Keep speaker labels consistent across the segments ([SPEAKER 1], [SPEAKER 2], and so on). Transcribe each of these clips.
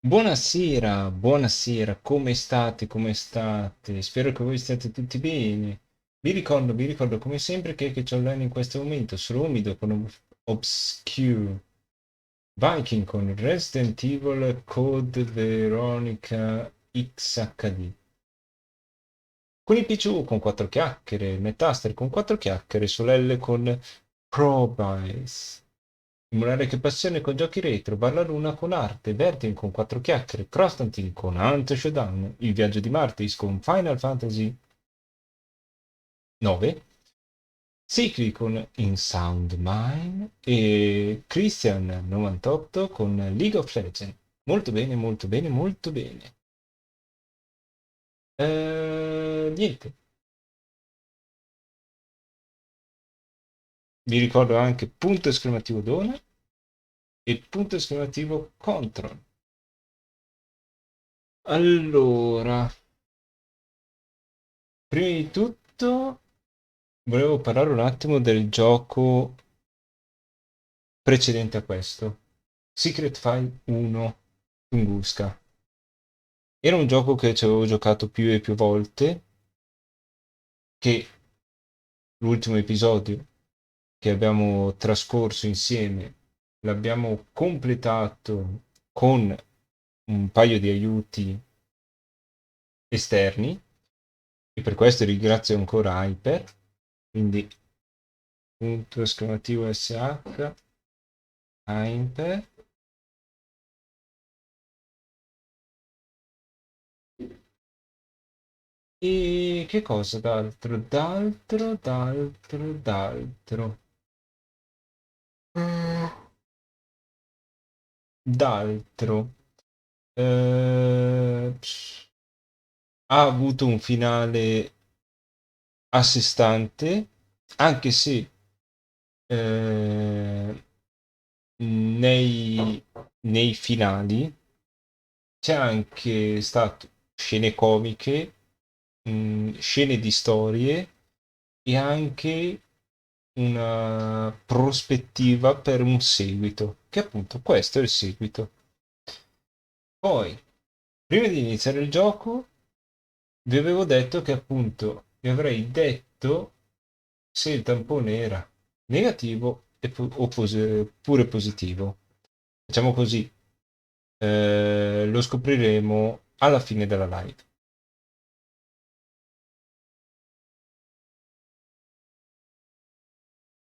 [SPEAKER 1] Buonasera, buonasera, come state? Come state? Spero che voi stiate tutti bene. Vi ricordo come sempre che c'è online in questo momento, sono umido con Obscure, Viking con Resident Evil, Code Veronica XHD. Con il PC con 4 chiacchiere, Metaster con 4 chiacchiere, Solelle con Probice. Simulare che passione con giochi retro, Ballaruna con arte, Bertin con 4 chiacchiere, Constantine con Hunt Showdown, Il viaggio di Martis con Final Fantasy 9, Cicli con In Sound Mind e Christian 98 con League of Legends. Molto bene, molto bene, molto bene. Niente, vi ricordo anche punto esclamativo Dona e punto esclamativo Control. Allora, prima di tutto volevo parlare un attimo del gioco precedente a questo, Secret File 1 Tunguska. Era un gioco che ci avevo giocato più e più volte, che l'ultimo episodio che abbiamo trascorso insieme l'abbiamo completato con un paio di aiuti esterni e per questo ringrazio ancora Hyper, quindi punto esclamativo SH Hyper. E che cosa d'altro? D'altro. Mm, D'altro. Ha avuto un finale a sé stante, anche se eh, nei, nei finali c'è anche stato scene comiche, scene di storie e anche una prospettiva per un seguito, che appunto questo è il seguito. Poi, prima di iniziare il gioco, vi avevo detto che appunto vi avrei detto se il tampone era negativo oppure positivo. Facciamo così, lo scopriremo alla fine della live.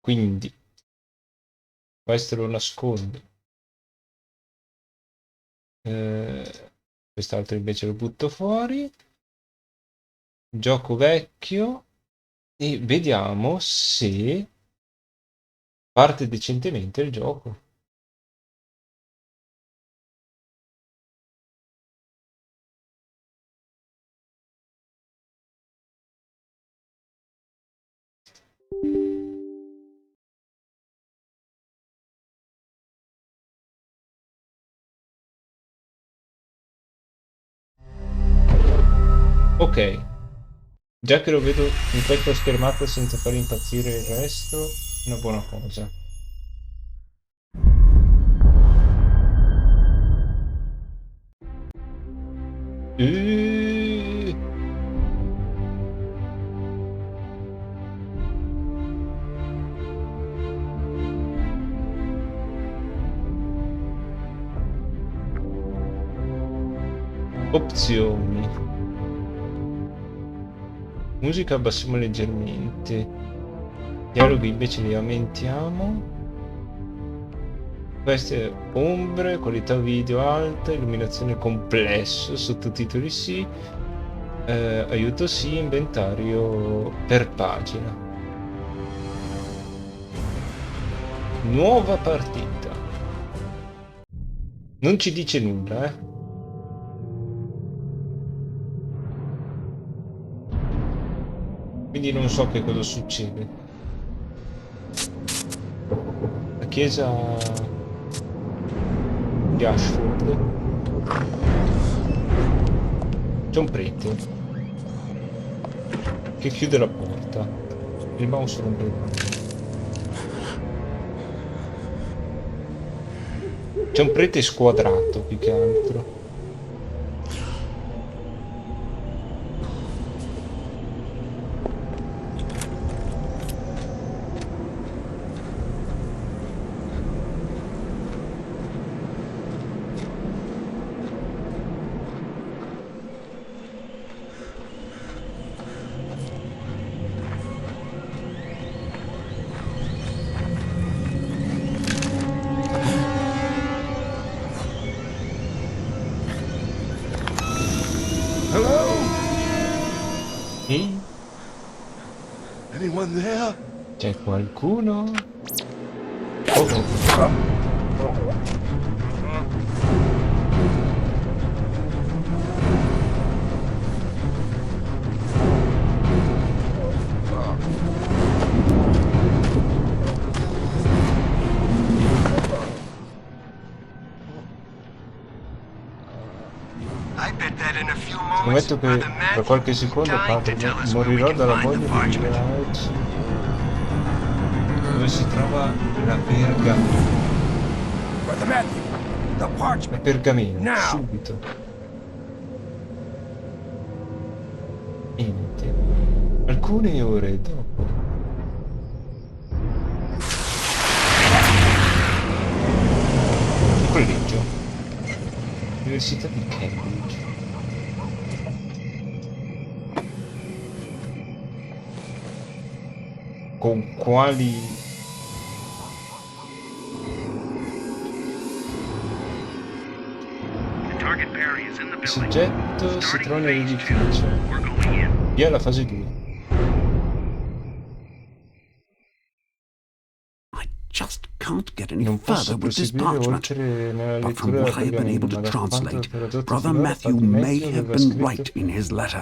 [SPEAKER 1] Quindi, questo lo nascondo. Quest'altro invece lo butto fuori. Gioco vecchio e vediamo se parte decentemente il gioco. Ok, già che lo vedo in questa schermata senza far impazzire il resto, è una buona cosa. Uh, Opzioni. Musica abbassiamo leggermente. Dialoghi invece li aumentiamo. Queste ombre, qualità video alta, illuminazione complesso, sottotitoli sì, aiuto sì, inventario per pagina. Nuova partita. Non ci dice nulla, eh. Quindi non so che cosa succede. La chiesa di Ashford. C'è un prete che chiude la porta. Il mouse non prende. C'è un prete squadrato più che altro. C'è qualcuno? Oh. Scommetto che tra qualche secondo, padre, morirò dalla voglia di liberarci. Dove si trova la pergamena? La pergamena, subito. Niente. Alcune ore dopo. Un collegio. Università di Cambridge. Con quali il soggetto si trova nell'edificio. Via la fase 2. Non posso proseguire oltre nella lettura della pergamena, ma da quanto tradotto finora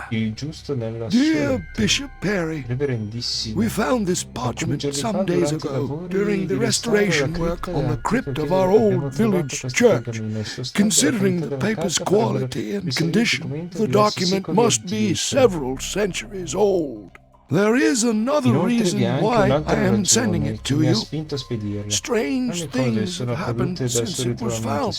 [SPEAKER 1] il giusto nella
[SPEAKER 2] Dear
[SPEAKER 1] sua
[SPEAKER 2] Bishop Perry,
[SPEAKER 1] reverendissimo.
[SPEAKER 2] we found this parchment some days ago during the restoration work on the crypt of our old village church. Considering the paper's quality and condition, the document must be several centuries old. There is another reason why I am sending it to you. Strange things have happened since it was found.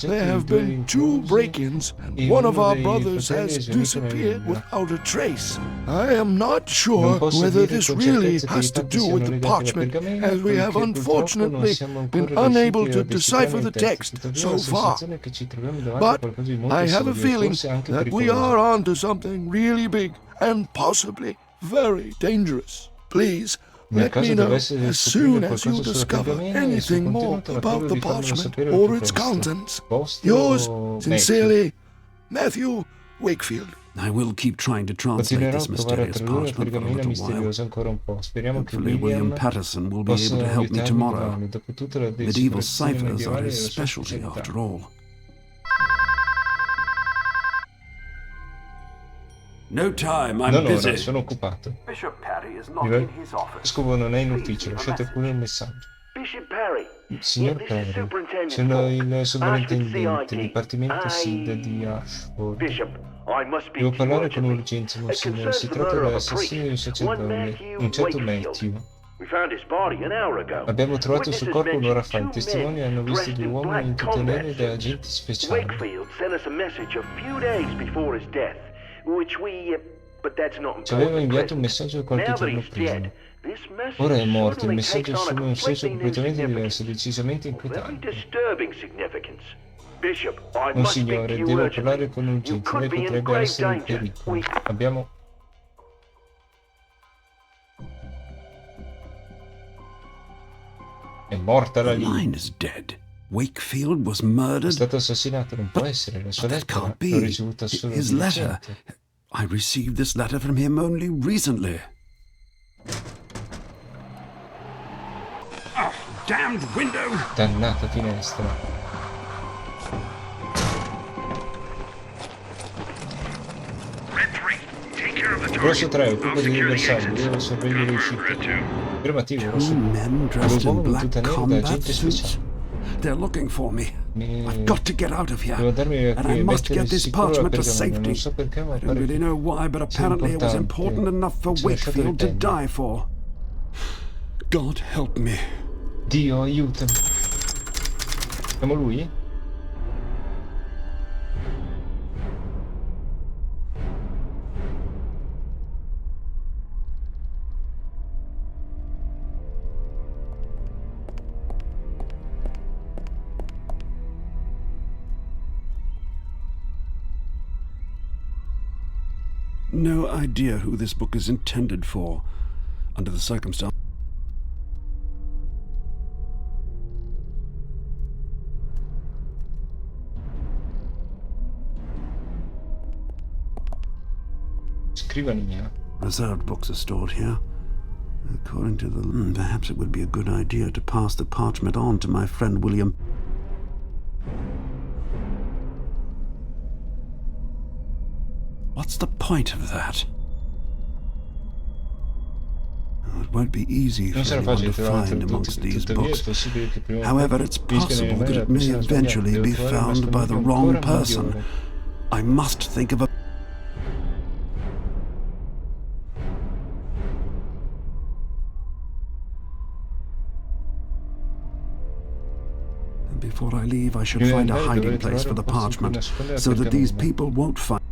[SPEAKER 2] There have been 2 break-ins, and one of our brothers has disappeared without a trace. I am not sure whether this really has to do with the parchment, as we have unfortunately been unable to decipher the text so far. But I have a feeling that we are onto something really big and possibly very dangerous. Please, let me know as soon as you discover anything more about the parchment or its contents. Yours sincerely, Matthew Wakefield.
[SPEAKER 3] I will keep trying to translate this mysterious parchment for a little while. Hopefully William Patterson will be able to help me tomorrow. Medieval ciphers are his specialty after all. No time, I'm busy.
[SPEAKER 1] Ora, sono occupato.
[SPEAKER 4] Bishop Perry is not in his office.
[SPEAKER 1] Vescovo non è in ufficio, lasciate pure il messaggio.
[SPEAKER 4] Bishop Perry.
[SPEAKER 1] Signor Perry, sono il sovrintendente, dipartimento SID di Ashford. Devo parlare con urgenza, monsignore. Si tratta dell'assassino di un sacerdote, un certo Matthew. Abbiamo trovato il suo corpo un'ora fa. I testimoni hanno visto 2 uomini in tutte nere da agenti speciali. Ci aveva inviato un messaggio qualche giorno prima. Ora è morto, il messaggio assume un senso completamente diverso, decisamente inquietante. Monsignore, devo parlare con urgenza, lei potrebbe essere in pericolo. Abbiamo... È morta la linea.
[SPEAKER 3] Wakefield was murdered.
[SPEAKER 1] È stato assassinato, non può essere. La sua lettera l'ho ricevuta solo di recente.
[SPEAKER 3] I received this letter from him only recently.
[SPEAKER 4] Oh, damned window!
[SPEAKER 1] Dannata finestra. Rosso 3, occupa di bersaglio, devo sorvegliare il ship. Affermativo, Rosso 2. Due uomini in tuta nera da agente speciale.
[SPEAKER 3] They're looking for me. I've got to get out of here.
[SPEAKER 1] Devo andarmi
[SPEAKER 3] And I must get this parchment to safety.
[SPEAKER 1] Non so perché, ma
[SPEAKER 3] I don't really know why, but apparently it was important enough for Wakefield to die for. God help me.
[SPEAKER 1] Dio, aiutami. Siamo lui?
[SPEAKER 3] No idea who this book is intended for, under the circumstances.
[SPEAKER 1] Scrivania.
[SPEAKER 3] Reserved books are stored here. According to the... perhaps it would be a good idea to pass the parchment on to my friend William. What's the point of that? It won't be easy for anyone to find amongst these books. However, it's possible that it may eventually be found by the wrong person. I must think of a... Before I leave, I should find a hiding place for the parchment, so that these people won't find...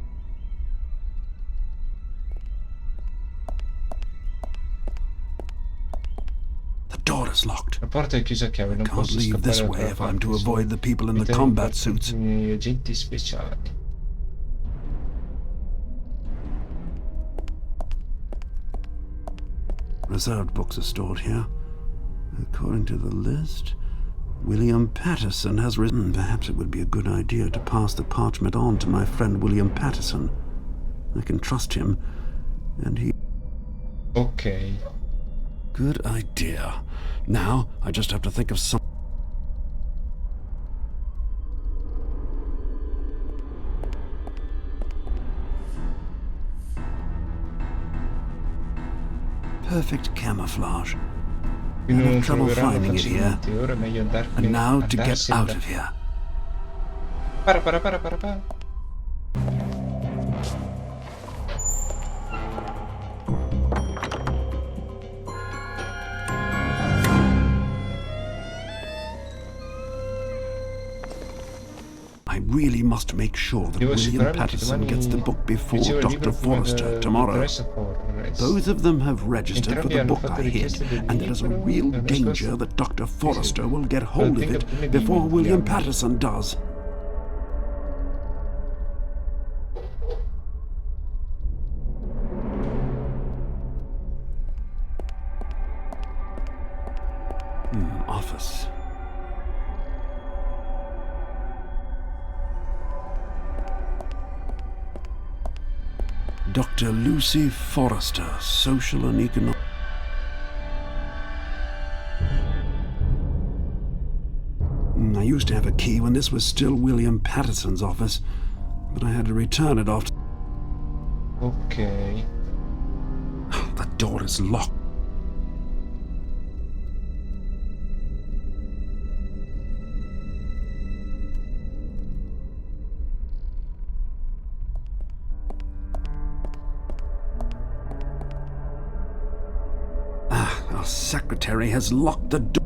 [SPEAKER 3] The door is locked.
[SPEAKER 1] La porta è chiusa a chiave, non
[SPEAKER 3] Can't
[SPEAKER 1] posso
[SPEAKER 3] leave this
[SPEAKER 1] scappare
[SPEAKER 3] way
[SPEAKER 1] dalla
[SPEAKER 3] if I'm to
[SPEAKER 1] parte,
[SPEAKER 3] avoid the people in the
[SPEAKER 1] sono
[SPEAKER 3] combat suits.
[SPEAKER 1] gli agenti speciali.
[SPEAKER 3] Reserved books are stored here. According to the list, William Patterson has written. Perhaps it would be a good idea to pass the parchment on to my friend William Patterson. I can trust him, and he...
[SPEAKER 1] Ok.
[SPEAKER 3] Good idea. Now, I just have to think of some... Perfect camouflage. I have trouble finding it here.
[SPEAKER 1] Ora è meglio
[SPEAKER 3] And now to get out of here.
[SPEAKER 1] Para.
[SPEAKER 3] I really must make sure that William Patterson gets the book before Dr. Forrester tomorrow. Both of them have registered for the book I hid, and there is a real danger that Dr. Forrester will get hold of it before William Patterson does. Office. Dr. Lucy Forrester, Social and Economic... I used to have a key when this was still William Patterson's office, but I had to return it after...
[SPEAKER 1] Ok.
[SPEAKER 3] The door is locked. Our secretary has locked the door.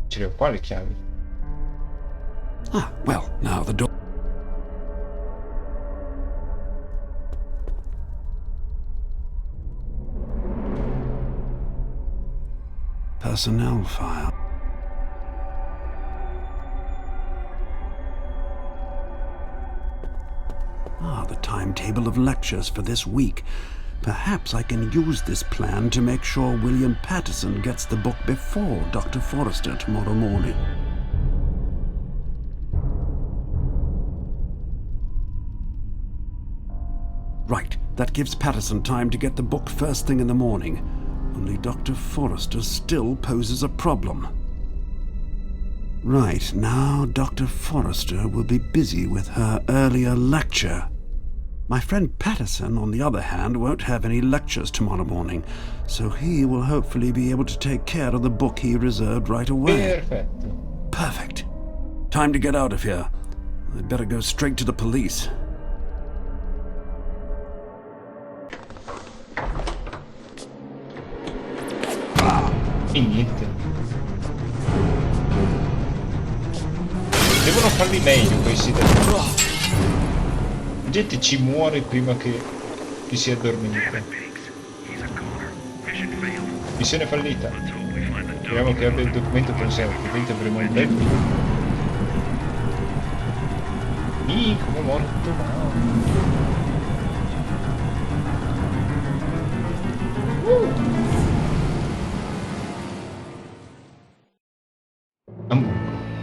[SPEAKER 1] Ce le ho qua le chiavi.
[SPEAKER 3] Well, now the door... Personnel file. The timetable of lectures for this week. Perhaps I can use this plan to make sure William Patterson gets the book before Dr. Forrester tomorrow morning. Right, that gives Patterson time to get the book first thing in the morning. Only Dr. Forrester still poses a problem. Right, now Dr. Forrester will be busy with her earlier lecture. My friend Patterson, on the other hand, won't have any lectures tomorrow morning, so he will hopefully be able to take care of the book he reserved right away.
[SPEAKER 1] Perfetto.
[SPEAKER 3] Perfect. Time to get out of here. I'd better go straight to the police.
[SPEAKER 1] E niente. Devono farli meglio questi dati. La gente ci muore prima che si addormenta. Missione fallita. Speriamo che abbia il documento presente, altrimenti avremo un bel film. Come morto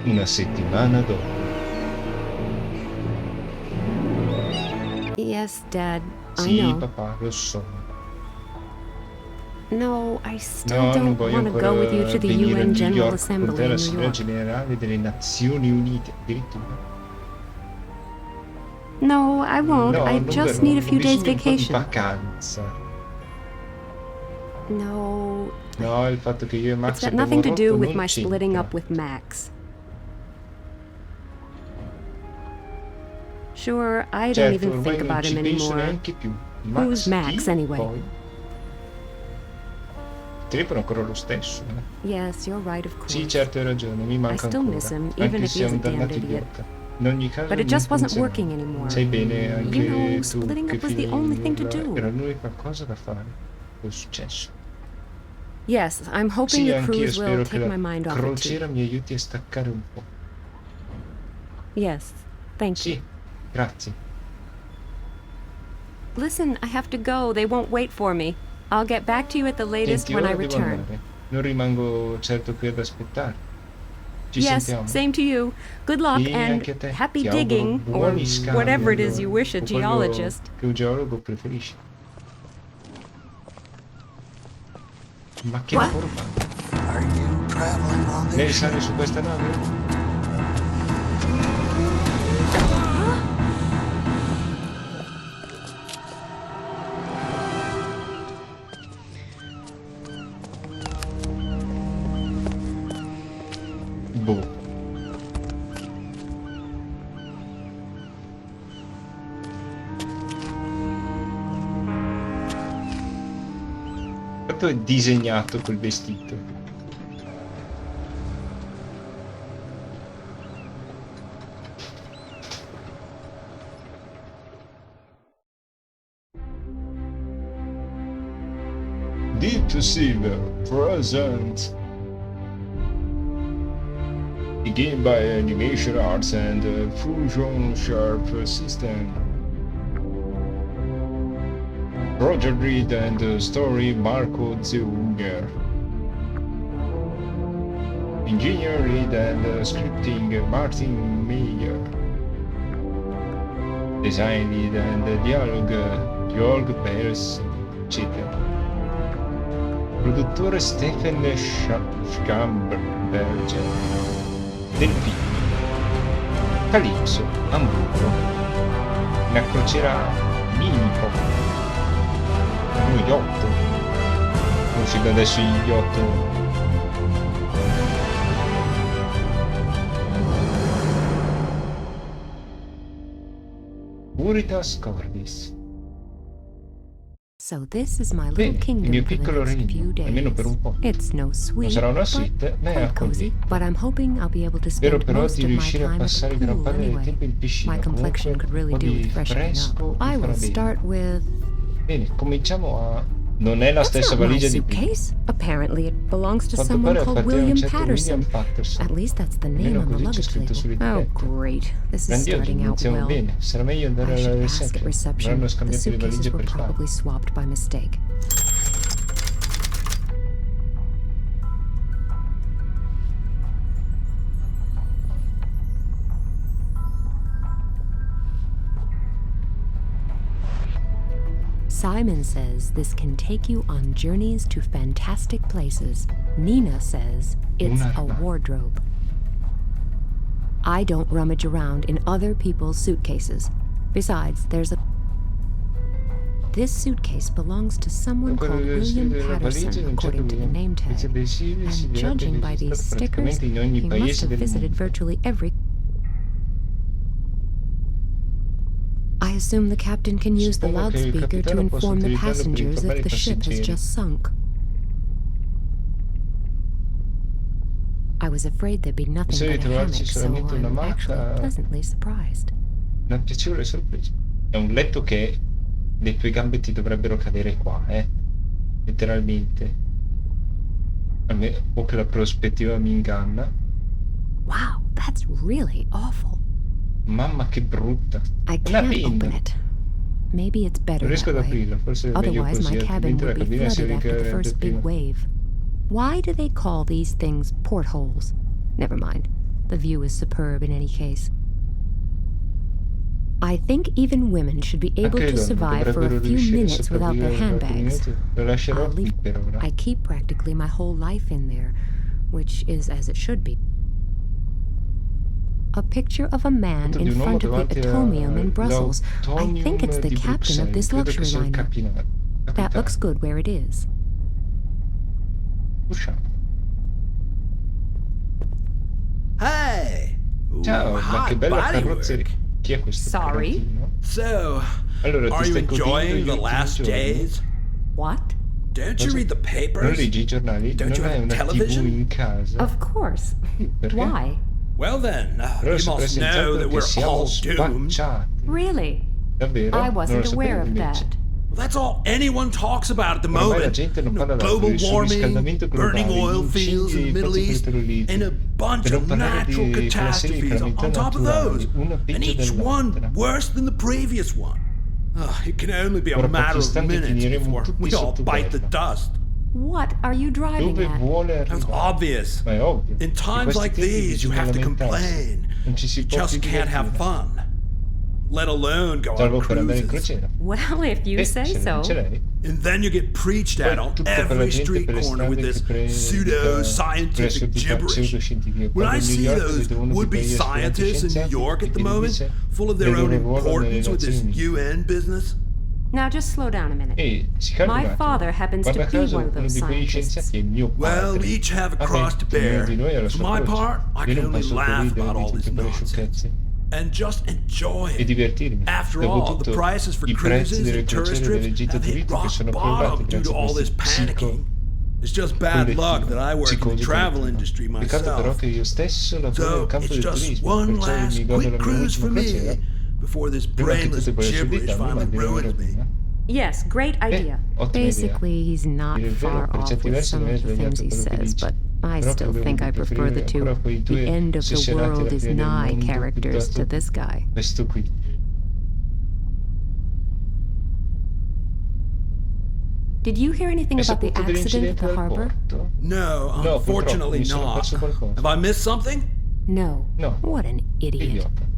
[SPEAKER 1] una settimana dopo.
[SPEAKER 5] Yes, Dad, I
[SPEAKER 1] Sì,
[SPEAKER 5] know.
[SPEAKER 1] papà, lo so.
[SPEAKER 5] No, I still
[SPEAKER 1] No, non
[SPEAKER 5] don't
[SPEAKER 1] voglio
[SPEAKER 5] want to go with you
[SPEAKER 1] ancora
[SPEAKER 5] to the
[SPEAKER 1] venire a
[SPEAKER 5] UN
[SPEAKER 1] New
[SPEAKER 5] General
[SPEAKER 1] York con te
[SPEAKER 5] Assembly in New
[SPEAKER 1] all'Assemblea
[SPEAKER 5] York.
[SPEAKER 1] Generale delle Nazioni Unite, addirittura.
[SPEAKER 5] No, I won't.
[SPEAKER 1] No,
[SPEAKER 5] I
[SPEAKER 1] non
[SPEAKER 5] just
[SPEAKER 1] verrò,
[SPEAKER 5] need a
[SPEAKER 1] ho
[SPEAKER 5] few days
[SPEAKER 1] bisogno un po' di
[SPEAKER 5] vacation.
[SPEAKER 1] vacanza.
[SPEAKER 5] No,
[SPEAKER 1] No, il fatto che io e
[SPEAKER 5] it's
[SPEAKER 1] Max
[SPEAKER 5] got
[SPEAKER 1] abbiamo
[SPEAKER 5] nothing to do
[SPEAKER 1] rotto
[SPEAKER 5] with
[SPEAKER 1] non
[SPEAKER 5] my splitting
[SPEAKER 1] c'entra.
[SPEAKER 5] up with Max. Sure, I don't
[SPEAKER 1] Certo,
[SPEAKER 5] even
[SPEAKER 1] ormai
[SPEAKER 5] think
[SPEAKER 1] non
[SPEAKER 5] about
[SPEAKER 1] ci
[SPEAKER 5] him
[SPEAKER 1] penso
[SPEAKER 5] anymore.
[SPEAKER 1] neanche più.
[SPEAKER 5] Who's
[SPEAKER 1] Max
[SPEAKER 5] Max,
[SPEAKER 1] chi?
[SPEAKER 5] anyway?
[SPEAKER 1] Poi? Il telefono è ancora lo stesso, eh.
[SPEAKER 5] Yes, you're right, of
[SPEAKER 1] Sì,
[SPEAKER 5] course.
[SPEAKER 1] certo, hai ragione, mi
[SPEAKER 5] I
[SPEAKER 1] manca
[SPEAKER 5] still miss
[SPEAKER 1] ancora.
[SPEAKER 5] him, even
[SPEAKER 1] Anche
[SPEAKER 5] if
[SPEAKER 1] se
[SPEAKER 5] he
[SPEAKER 1] è
[SPEAKER 5] is a
[SPEAKER 1] un
[SPEAKER 5] damned
[SPEAKER 1] dannato
[SPEAKER 5] idiot.
[SPEAKER 1] idiota. In ogni caso
[SPEAKER 5] But it
[SPEAKER 1] non
[SPEAKER 5] just wasn't
[SPEAKER 1] funziona.
[SPEAKER 5] working anymore.
[SPEAKER 1] Sai bene anche
[SPEAKER 5] You know,
[SPEAKER 1] tu
[SPEAKER 5] splitting
[SPEAKER 1] che
[SPEAKER 5] up was the only thing to do.
[SPEAKER 1] era l'unica cosa da fare. È successo.
[SPEAKER 5] Yes, I'm hoping
[SPEAKER 1] Sì,
[SPEAKER 5] the
[SPEAKER 1] anch'io
[SPEAKER 5] cruise will
[SPEAKER 1] spero che
[SPEAKER 5] take
[SPEAKER 1] la
[SPEAKER 5] my mind off it
[SPEAKER 1] crociera
[SPEAKER 5] too.
[SPEAKER 1] mi aiuti a staccare un po'.
[SPEAKER 5] Yes, thank you.
[SPEAKER 1] Sì, grazie.
[SPEAKER 5] Listen, I have to go. They won't wait for me. I'll get back to you at the latest
[SPEAKER 1] Senti,
[SPEAKER 5] when I
[SPEAKER 1] ora devo
[SPEAKER 5] return.
[SPEAKER 1] andare. Non rimango certo qui ad aspettare. Ci
[SPEAKER 5] Yes,
[SPEAKER 1] sentiamo.
[SPEAKER 5] same to you. Good luck
[SPEAKER 1] Sì,
[SPEAKER 5] and
[SPEAKER 1] anche a te.
[SPEAKER 5] happy
[SPEAKER 1] Ti auguro
[SPEAKER 5] digging, or
[SPEAKER 1] buoni scavi,
[SPEAKER 5] whatever it is you
[SPEAKER 1] allora,
[SPEAKER 5] wish a
[SPEAKER 1] o quello
[SPEAKER 5] geologist.
[SPEAKER 1] che un geologo preferisce. Ma che lavoro fa?
[SPEAKER 2] Are you traveling on
[SPEAKER 1] Lei
[SPEAKER 2] this
[SPEAKER 1] sale
[SPEAKER 2] ship?
[SPEAKER 1] su questa nave? Boh. Quanto è disegnato quel vestito? Deep to Silver present. Begin by animation arts and fusion sharp system. Roger Reed and story Marco Zeuger. Engineer Reed and scripting Martin Meyer. Design Lead and dialogue Georg Pers, eccetera. Produttore Stephen Schamberger. Delfino. Calypso, Hamburgo. Una crociera minico. Uno yacht. Uscito adesso gli yacht. Puritas Cordis.
[SPEAKER 5] So this is my little
[SPEAKER 1] Bene, il
[SPEAKER 5] kingdom
[SPEAKER 1] mio
[SPEAKER 5] for the
[SPEAKER 1] piccolo
[SPEAKER 5] next
[SPEAKER 1] regno,
[SPEAKER 5] few
[SPEAKER 1] almeno per
[SPEAKER 5] days.
[SPEAKER 1] un po'.
[SPEAKER 5] It's no
[SPEAKER 1] Non
[SPEAKER 5] sweet,
[SPEAKER 1] sarà una
[SPEAKER 5] but
[SPEAKER 1] suite, ma è
[SPEAKER 5] quite cozy.
[SPEAKER 1] accogliente.
[SPEAKER 5] But I'm hoping I'll be able to
[SPEAKER 1] Spero
[SPEAKER 5] spend
[SPEAKER 1] però
[SPEAKER 5] most
[SPEAKER 1] di
[SPEAKER 5] of my
[SPEAKER 1] riuscire a
[SPEAKER 5] time at the
[SPEAKER 1] passare gran
[SPEAKER 5] pool
[SPEAKER 1] parte del
[SPEAKER 5] anyway.
[SPEAKER 1] tempo in piscina.
[SPEAKER 5] My complexion
[SPEAKER 1] Comunque
[SPEAKER 5] could really
[SPEAKER 1] un po'
[SPEAKER 5] do
[SPEAKER 1] di
[SPEAKER 5] with freshening up.
[SPEAKER 1] fresco
[SPEAKER 5] I
[SPEAKER 1] mi farà
[SPEAKER 5] will
[SPEAKER 1] bene.
[SPEAKER 5] start with...
[SPEAKER 1] Bene, cominciamo a... Non è la
[SPEAKER 5] That's
[SPEAKER 1] stessa
[SPEAKER 5] not my
[SPEAKER 1] valigia di prima.
[SPEAKER 5] suitcase. Apparently it belongs to
[SPEAKER 1] A quanto
[SPEAKER 5] someone
[SPEAKER 1] pare
[SPEAKER 5] called
[SPEAKER 1] appartiene a un
[SPEAKER 5] William
[SPEAKER 1] certo
[SPEAKER 5] Patterson.
[SPEAKER 1] William Patterson.
[SPEAKER 5] At least that's the name
[SPEAKER 1] Almeno
[SPEAKER 5] on the
[SPEAKER 1] così c'è
[SPEAKER 5] luggage
[SPEAKER 1] scritto
[SPEAKER 5] label. Oh,
[SPEAKER 1] sull'etichetta.
[SPEAKER 5] great. This is
[SPEAKER 1] Grandioso,
[SPEAKER 5] starting out
[SPEAKER 1] iniziamo
[SPEAKER 5] well.
[SPEAKER 1] bene. Sarà meglio andare
[SPEAKER 5] I
[SPEAKER 1] alla
[SPEAKER 5] should ask at
[SPEAKER 1] reception.
[SPEAKER 5] reception.
[SPEAKER 1] Avranno
[SPEAKER 5] The
[SPEAKER 1] scambiato le
[SPEAKER 5] suitcases
[SPEAKER 1] valigie
[SPEAKER 5] were
[SPEAKER 1] per strada.
[SPEAKER 5] probably swapped by mistake. Simon says this can take you on journeys to fantastic places. Nina says it's a
[SPEAKER 1] Un'arma.
[SPEAKER 5] wardrobe. I don't rummage around in other people's suitcases. Besides, there's a... This suitcase belongs to someone
[SPEAKER 1] Quello
[SPEAKER 5] called
[SPEAKER 1] delle
[SPEAKER 5] William
[SPEAKER 1] della valigia
[SPEAKER 5] Patterson,
[SPEAKER 1] non c'è
[SPEAKER 5] according to the
[SPEAKER 1] William.
[SPEAKER 5] name
[SPEAKER 1] Invece
[SPEAKER 5] tag.
[SPEAKER 1] adesivi si
[SPEAKER 5] And
[SPEAKER 1] vede
[SPEAKER 5] judging by these
[SPEAKER 1] registrato
[SPEAKER 5] stickers,
[SPEAKER 1] praticamente in ogni
[SPEAKER 5] he must
[SPEAKER 1] paese
[SPEAKER 5] have
[SPEAKER 1] del
[SPEAKER 5] visited
[SPEAKER 1] mondo.
[SPEAKER 5] virtually every... I assume the captain can use the
[SPEAKER 1] Suppongo che il
[SPEAKER 5] loudspeaker to
[SPEAKER 1] capitano possa
[SPEAKER 5] inform the
[SPEAKER 1] utilizzarlo per
[SPEAKER 5] passengers
[SPEAKER 1] informare
[SPEAKER 5] if
[SPEAKER 1] i
[SPEAKER 5] the ship has
[SPEAKER 1] passeggeri.
[SPEAKER 5] just sunk. I was afraid there'd be nothing
[SPEAKER 1] Pensavo di
[SPEAKER 5] but a
[SPEAKER 1] trovarci
[SPEAKER 5] hammock, so
[SPEAKER 1] solamente una
[SPEAKER 5] I'm actually
[SPEAKER 1] matta,
[SPEAKER 5] pleasantly surprised.
[SPEAKER 1] una piacevole sorpresa. È un letto che le tue gambe ti dovrebbero cadere qua, letteralmente. O che la prospettiva mi inganna.
[SPEAKER 5] Wow, that's really awful.
[SPEAKER 1] Mamma che brutta.
[SPEAKER 5] I
[SPEAKER 1] Una
[SPEAKER 5] can't
[SPEAKER 1] penna.
[SPEAKER 5] open it. Maybe it's better
[SPEAKER 1] Non riesco
[SPEAKER 5] that
[SPEAKER 1] ad
[SPEAKER 5] way.
[SPEAKER 1] aprirla, forse è meglio
[SPEAKER 5] Otherwise,
[SPEAKER 1] così,
[SPEAKER 5] my cabin
[SPEAKER 1] altrimenti la
[SPEAKER 5] would be
[SPEAKER 1] cabina si
[SPEAKER 5] flooded after the
[SPEAKER 1] riempie
[SPEAKER 5] first
[SPEAKER 1] prima.
[SPEAKER 5] big wave. Why do they call these things portholes? Never mind. The view is superb in any case. I think even women should be able
[SPEAKER 1] Anche le
[SPEAKER 5] to
[SPEAKER 1] donne
[SPEAKER 5] survive for
[SPEAKER 1] dovrebbero
[SPEAKER 5] a few
[SPEAKER 1] riuscire a
[SPEAKER 5] minutes without their
[SPEAKER 1] sopravvivere per alcuni
[SPEAKER 5] handbags.
[SPEAKER 1] minuti. Lo lascerò qui per ora.
[SPEAKER 5] I keep practically my whole life in there, which is as it should be. A picture of a man
[SPEAKER 1] Foto di
[SPEAKER 5] in
[SPEAKER 1] un uomo
[SPEAKER 5] front of the
[SPEAKER 1] davanti
[SPEAKER 5] Atomium in Brussels. I think it's the
[SPEAKER 1] di
[SPEAKER 5] captain of this
[SPEAKER 1] Bruxelles. Credo che
[SPEAKER 5] luxury
[SPEAKER 1] sia il
[SPEAKER 5] liner. That
[SPEAKER 1] capitano.
[SPEAKER 5] looks good where it is.
[SPEAKER 1] Usciamo.
[SPEAKER 2] Hey!
[SPEAKER 1] Ciao, ma che bella carrozzeria. Chi è questo
[SPEAKER 5] Sorry?
[SPEAKER 1] cretino?
[SPEAKER 2] So,
[SPEAKER 1] Allora, ti
[SPEAKER 2] are you
[SPEAKER 1] stai godendo
[SPEAKER 2] enjoying
[SPEAKER 1] gli
[SPEAKER 2] the
[SPEAKER 1] ultimi
[SPEAKER 2] last
[SPEAKER 1] giorni?
[SPEAKER 2] days?
[SPEAKER 5] What?
[SPEAKER 2] Don't you
[SPEAKER 1] Cosa?
[SPEAKER 2] read the
[SPEAKER 1] Non
[SPEAKER 2] papers?
[SPEAKER 1] leggi i giornali?
[SPEAKER 2] Don't you
[SPEAKER 1] Non hai
[SPEAKER 2] have
[SPEAKER 1] una TV
[SPEAKER 2] television?
[SPEAKER 1] in casa?
[SPEAKER 5] Of course.
[SPEAKER 1] Perché?
[SPEAKER 5] Why?
[SPEAKER 2] Well then,
[SPEAKER 1] Però
[SPEAKER 2] you
[SPEAKER 1] sembra
[SPEAKER 2] must know that
[SPEAKER 1] che
[SPEAKER 2] we're
[SPEAKER 1] siamo
[SPEAKER 2] all doomed.
[SPEAKER 1] spacciati.
[SPEAKER 5] Really?
[SPEAKER 1] Davvero?
[SPEAKER 5] I
[SPEAKER 1] Non lo
[SPEAKER 5] wasn't aware
[SPEAKER 1] sapevo
[SPEAKER 5] of
[SPEAKER 1] invece.
[SPEAKER 5] that.
[SPEAKER 2] Well, that's all anyone talks about at the
[SPEAKER 1] Ormai la
[SPEAKER 2] moment.
[SPEAKER 1] gente non parla
[SPEAKER 2] Global
[SPEAKER 1] del surriscaldamento
[SPEAKER 2] warming, burning
[SPEAKER 1] globale,
[SPEAKER 2] oil
[SPEAKER 1] gli
[SPEAKER 2] fields in
[SPEAKER 1] incendi
[SPEAKER 2] the
[SPEAKER 1] e i
[SPEAKER 2] Middle
[SPEAKER 1] pozzi
[SPEAKER 2] East,
[SPEAKER 1] petroliferi.
[SPEAKER 2] and a bunch
[SPEAKER 1] Per non
[SPEAKER 2] of
[SPEAKER 1] parlare
[SPEAKER 2] natural
[SPEAKER 1] di calamità
[SPEAKER 2] catastrophes on top of
[SPEAKER 1] naturali,
[SPEAKER 2] those,
[SPEAKER 1] una
[SPEAKER 2] and
[SPEAKER 1] peggio
[SPEAKER 2] each one
[SPEAKER 1] dell'altra.
[SPEAKER 2] worse than the previous one. It can only be a
[SPEAKER 1] Tra
[SPEAKER 2] matter
[SPEAKER 1] pochi
[SPEAKER 2] of
[SPEAKER 1] istanti
[SPEAKER 2] minutes
[SPEAKER 1] finiremo
[SPEAKER 2] before
[SPEAKER 1] tutti
[SPEAKER 2] we all
[SPEAKER 1] sotto
[SPEAKER 2] bite the
[SPEAKER 1] terra.
[SPEAKER 2] dust.
[SPEAKER 5] What are you driving
[SPEAKER 1] Dove
[SPEAKER 5] at?
[SPEAKER 1] vuole
[SPEAKER 2] That's
[SPEAKER 1] arrivare?
[SPEAKER 2] obvious.
[SPEAKER 1] Ma è ovvio.
[SPEAKER 2] In
[SPEAKER 1] In
[SPEAKER 2] times
[SPEAKER 1] questi
[SPEAKER 2] like
[SPEAKER 1] tempi
[SPEAKER 2] these, you
[SPEAKER 1] bisogna
[SPEAKER 2] have to
[SPEAKER 1] lamentarsi.
[SPEAKER 2] complain.
[SPEAKER 1] Non ci si
[SPEAKER 2] You
[SPEAKER 1] può
[SPEAKER 2] just
[SPEAKER 1] più
[SPEAKER 2] can't have
[SPEAKER 1] divertire.
[SPEAKER 2] fun, let alone go on
[SPEAKER 1] Salvo per andare in
[SPEAKER 2] cruises.
[SPEAKER 1] crociera.
[SPEAKER 5] Well, if you say
[SPEAKER 1] Se non
[SPEAKER 5] so.
[SPEAKER 1] ce l'hai.
[SPEAKER 2] And then you get preached
[SPEAKER 1] Poi
[SPEAKER 2] at on
[SPEAKER 1] tutta quella
[SPEAKER 2] every
[SPEAKER 1] gente
[SPEAKER 2] street
[SPEAKER 1] per le
[SPEAKER 2] corner with
[SPEAKER 1] strade
[SPEAKER 2] this
[SPEAKER 1] che
[SPEAKER 2] pseudo-scientific gibberish.
[SPEAKER 1] pseudoscientifiche.
[SPEAKER 2] When I
[SPEAKER 1] Quando a New
[SPEAKER 2] see
[SPEAKER 1] York
[SPEAKER 2] those
[SPEAKER 1] vedo uno di
[SPEAKER 2] would-be
[SPEAKER 1] quegli aspiranti
[SPEAKER 2] scientists in New
[SPEAKER 1] scienziati
[SPEAKER 2] York at the
[SPEAKER 1] che ti
[SPEAKER 2] moment,
[SPEAKER 1] dice
[SPEAKER 2] full of
[SPEAKER 1] del
[SPEAKER 2] their own
[SPEAKER 1] loro ruolo nelle
[SPEAKER 2] importance with this
[SPEAKER 1] Nazioni Unite.
[SPEAKER 2] UN business,
[SPEAKER 5] Now just slow down a minute.
[SPEAKER 1] Ehi, si calma un
[SPEAKER 5] My
[SPEAKER 1] attimo.
[SPEAKER 5] father happens
[SPEAKER 1] Guarda
[SPEAKER 5] to be
[SPEAKER 1] caso
[SPEAKER 5] one of
[SPEAKER 1] uno
[SPEAKER 5] those
[SPEAKER 1] di quegli
[SPEAKER 5] scientists.
[SPEAKER 1] scienziati è mio
[SPEAKER 2] well,
[SPEAKER 1] padre.
[SPEAKER 2] we each have a
[SPEAKER 1] Vabbè,
[SPEAKER 2] cross to
[SPEAKER 1] ognuno
[SPEAKER 2] bear.
[SPEAKER 1] di noi ha la
[SPEAKER 2] For
[SPEAKER 1] sua
[SPEAKER 2] my
[SPEAKER 1] croce.
[SPEAKER 2] part, I
[SPEAKER 1] Io
[SPEAKER 2] can
[SPEAKER 1] non
[SPEAKER 2] only
[SPEAKER 1] posso
[SPEAKER 2] laugh
[SPEAKER 1] ridere
[SPEAKER 2] about
[SPEAKER 1] di
[SPEAKER 2] all this
[SPEAKER 1] tutte quelle
[SPEAKER 2] nonsense
[SPEAKER 1] sciocchezze
[SPEAKER 2] and just enjoy
[SPEAKER 1] e
[SPEAKER 2] it.
[SPEAKER 1] divertirmi.
[SPEAKER 2] After all, the
[SPEAKER 1] Dopotutto,
[SPEAKER 2] prices for
[SPEAKER 1] i prezzi
[SPEAKER 2] cruises
[SPEAKER 1] delle
[SPEAKER 2] and tourist
[SPEAKER 1] crociere e delle
[SPEAKER 2] trips
[SPEAKER 1] gite
[SPEAKER 2] have hit
[SPEAKER 1] turistiche
[SPEAKER 2] rock
[SPEAKER 1] sono crollati
[SPEAKER 2] bottom due
[SPEAKER 1] grazie
[SPEAKER 2] to
[SPEAKER 1] a
[SPEAKER 2] all this
[SPEAKER 1] questi
[SPEAKER 2] panicking. It's just bad luck that I work in the
[SPEAKER 1] psicosi
[SPEAKER 2] travel
[SPEAKER 1] collettivo.
[SPEAKER 2] industry
[SPEAKER 1] Peccato però
[SPEAKER 2] myself.
[SPEAKER 1] che io stesso lavoro
[SPEAKER 2] So
[SPEAKER 1] nel campo
[SPEAKER 2] it's
[SPEAKER 1] del
[SPEAKER 2] just
[SPEAKER 1] turismo,
[SPEAKER 2] one
[SPEAKER 1] perciò
[SPEAKER 2] last
[SPEAKER 1] mi godo
[SPEAKER 2] quick
[SPEAKER 1] la mia
[SPEAKER 2] cruise for
[SPEAKER 1] ultima
[SPEAKER 2] me
[SPEAKER 1] crociera
[SPEAKER 2] before this
[SPEAKER 1] prima che
[SPEAKER 2] brainless
[SPEAKER 1] tutte quelle
[SPEAKER 2] gibberish
[SPEAKER 1] sordità mi
[SPEAKER 2] finally
[SPEAKER 1] mandino in
[SPEAKER 2] ruins me.
[SPEAKER 1] rovina.
[SPEAKER 5] Yes, great idea.
[SPEAKER 1] Ottima idea.
[SPEAKER 5] Basically, he's not
[SPEAKER 1] Dire il vero,
[SPEAKER 5] far
[SPEAKER 1] per
[SPEAKER 5] off
[SPEAKER 1] certi
[SPEAKER 5] with
[SPEAKER 1] versi
[SPEAKER 5] some
[SPEAKER 1] non è
[SPEAKER 5] of the things
[SPEAKER 1] sbagliato
[SPEAKER 5] he
[SPEAKER 1] quello che
[SPEAKER 5] says,
[SPEAKER 1] dici,
[SPEAKER 5] but I
[SPEAKER 1] però
[SPEAKER 5] still
[SPEAKER 1] credo
[SPEAKER 5] think
[SPEAKER 1] di
[SPEAKER 5] I prefer the
[SPEAKER 1] preferire ancora
[SPEAKER 5] two.
[SPEAKER 1] quei
[SPEAKER 5] The
[SPEAKER 1] due
[SPEAKER 5] end of the
[SPEAKER 1] ossessionati
[SPEAKER 5] world
[SPEAKER 1] alla
[SPEAKER 5] is
[SPEAKER 1] fine del
[SPEAKER 5] nigh
[SPEAKER 1] mondo
[SPEAKER 5] characters
[SPEAKER 1] piuttosto
[SPEAKER 5] to this guy.
[SPEAKER 1] questo qui.
[SPEAKER 5] Did you hear anything
[SPEAKER 1] Hai
[SPEAKER 5] about the
[SPEAKER 1] saputo
[SPEAKER 5] accident at
[SPEAKER 1] dell'incidente
[SPEAKER 5] the
[SPEAKER 1] del
[SPEAKER 5] harbor?
[SPEAKER 1] porto?
[SPEAKER 2] No,
[SPEAKER 1] No, purtroppo
[SPEAKER 2] unfortunately
[SPEAKER 1] mi sono
[SPEAKER 2] not.
[SPEAKER 1] perso qualcosa.
[SPEAKER 2] Have I missed something?
[SPEAKER 5] No.
[SPEAKER 1] No.
[SPEAKER 5] What an idiot.
[SPEAKER 1] Idiota.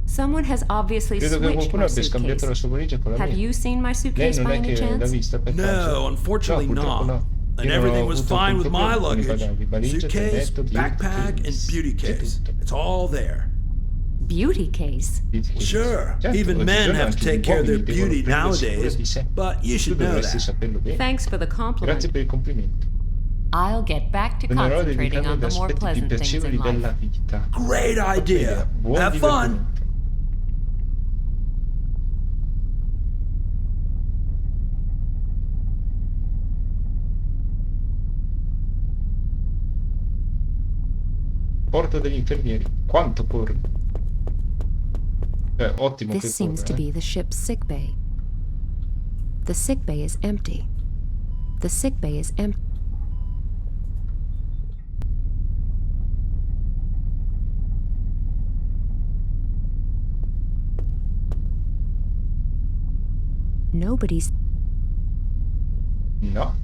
[SPEAKER 5] Someone has obviously
[SPEAKER 1] Credo che
[SPEAKER 5] switched
[SPEAKER 1] qualcuno
[SPEAKER 5] my
[SPEAKER 1] abbia scambiato la
[SPEAKER 5] suitcase.
[SPEAKER 1] sua valigia con la
[SPEAKER 5] Have
[SPEAKER 1] mia.
[SPEAKER 5] you seen my
[SPEAKER 1] Lei
[SPEAKER 5] suitcase
[SPEAKER 1] non
[SPEAKER 5] by
[SPEAKER 1] è
[SPEAKER 5] any
[SPEAKER 1] che l'ha
[SPEAKER 5] chance?
[SPEAKER 1] vista per caso?
[SPEAKER 2] No, unfortunately
[SPEAKER 1] No, purtroppo
[SPEAKER 2] not.
[SPEAKER 1] no.
[SPEAKER 2] And
[SPEAKER 1] Io non
[SPEAKER 2] everything
[SPEAKER 1] ho
[SPEAKER 2] was
[SPEAKER 1] avuto
[SPEAKER 2] fine
[SPEAKER 1] alcun
[SPEAKER 2] with my
[SPEAKER 1] problema con i
[SPEAKER 2] luggage.
[SPEAKER 1] bagagli, valigia,
[SPEAKER 2] Suitcase,
[SPEAKER 1] zainetto,
[SPEAKER 2] backpack, and beauty
[SPEAKER 1] c'è
[SPEAKER 2] case.
[SPEAKER 1] tutto.
[SPEAKER 2] It's all there.
[SPEAKER 5] Beauty case?
[SPEAKER 2] Sure,
[SPEAKER 1] Certo,
[SPEAKER 2] even men
[SPEAKER 1] oggigiorno
[SPEAKER 2] have
[SPEAKER 1] anche
[SPEAKER 2] to take
[SPEAKER 1] gli
[SPEAKER 2] care of their
[SPEAKER 1] uomini devono
[SPEAKER 2] beauty
[SPEAKER 1] prendersi cura
[SPEAKER 2] nowadays,
[SPEAKER 1] di sé.
[SPEAKER 2] but you
[SPEAKER 1] Tu
[SPEAKER 2] should know
[SPEAKER 1] dovresti
[SPEAKER 2] that.
[SPEAKER 1] saperlo bene.
[SPEAKER 5] Thanks for the compliment.
[SPEAKER 1] Grazie per il complimento.
[SPEAKER 5] I'll get back to
[SPEAKER 1] Tornerò a
[SPEAKER 5] concentrating
[SPEAKER 1] dedicarmi
[SPEAKER 5] on
[SPEAKER 1] agli
[SPEAKER 5] the more
[SPEAKER 1] aspetti più
[SPEAKER 5] pleasant things
[SPEAKER 1] piacevoli
[SPEAKER 5] in
[SPEAKER 1] della
[SPEAKER 5] life.
[SPEAKER 1] vita.
[SPEAKER 2] Great idea.
[SPEAKER 1] Buon
[SPEAKER 2] Have fun.
[SPEAKER 1] divertimento. Porta degli infermieri. Quanto corre? Ottimo che
[SPEAKER 5] This seems to
[SPEAKER 1] corre,
[SPEAKER 5] be the ship's sick bay. The sick bay is empty. The sick bay is empty. Nobody's.
[SPEAKER 1] No.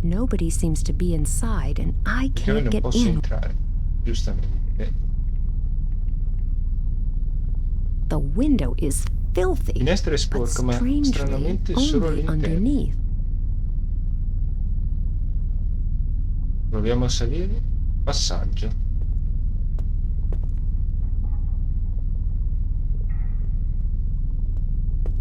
[SPEAKER 5] Nobody seems to be inside, and I
[SPEAKER 1] Perché io
[SPEAKER 5] can't
[SPEAKER 1] non
[SPEAKER 5] get
[SPEAKER 1] posso
[SPEAKER 5] in.
[SPEAKER 1] entrare. Giustamente.
[SPEAKER 5] The window is filthy,
[SPEAKER 1] Finestra è
[SPEAKER 5] but
[SPEAKER 1] sporca, ma
[SPEAKER 5] strangely
[SPEAKER 1] stranamente solo
[SPEAKER 5] only
[SPEAKER 1] all'interno.
[SPEAKER 5] underneath.
[SPEAKER 1] Proviamo a salire. Passaggio.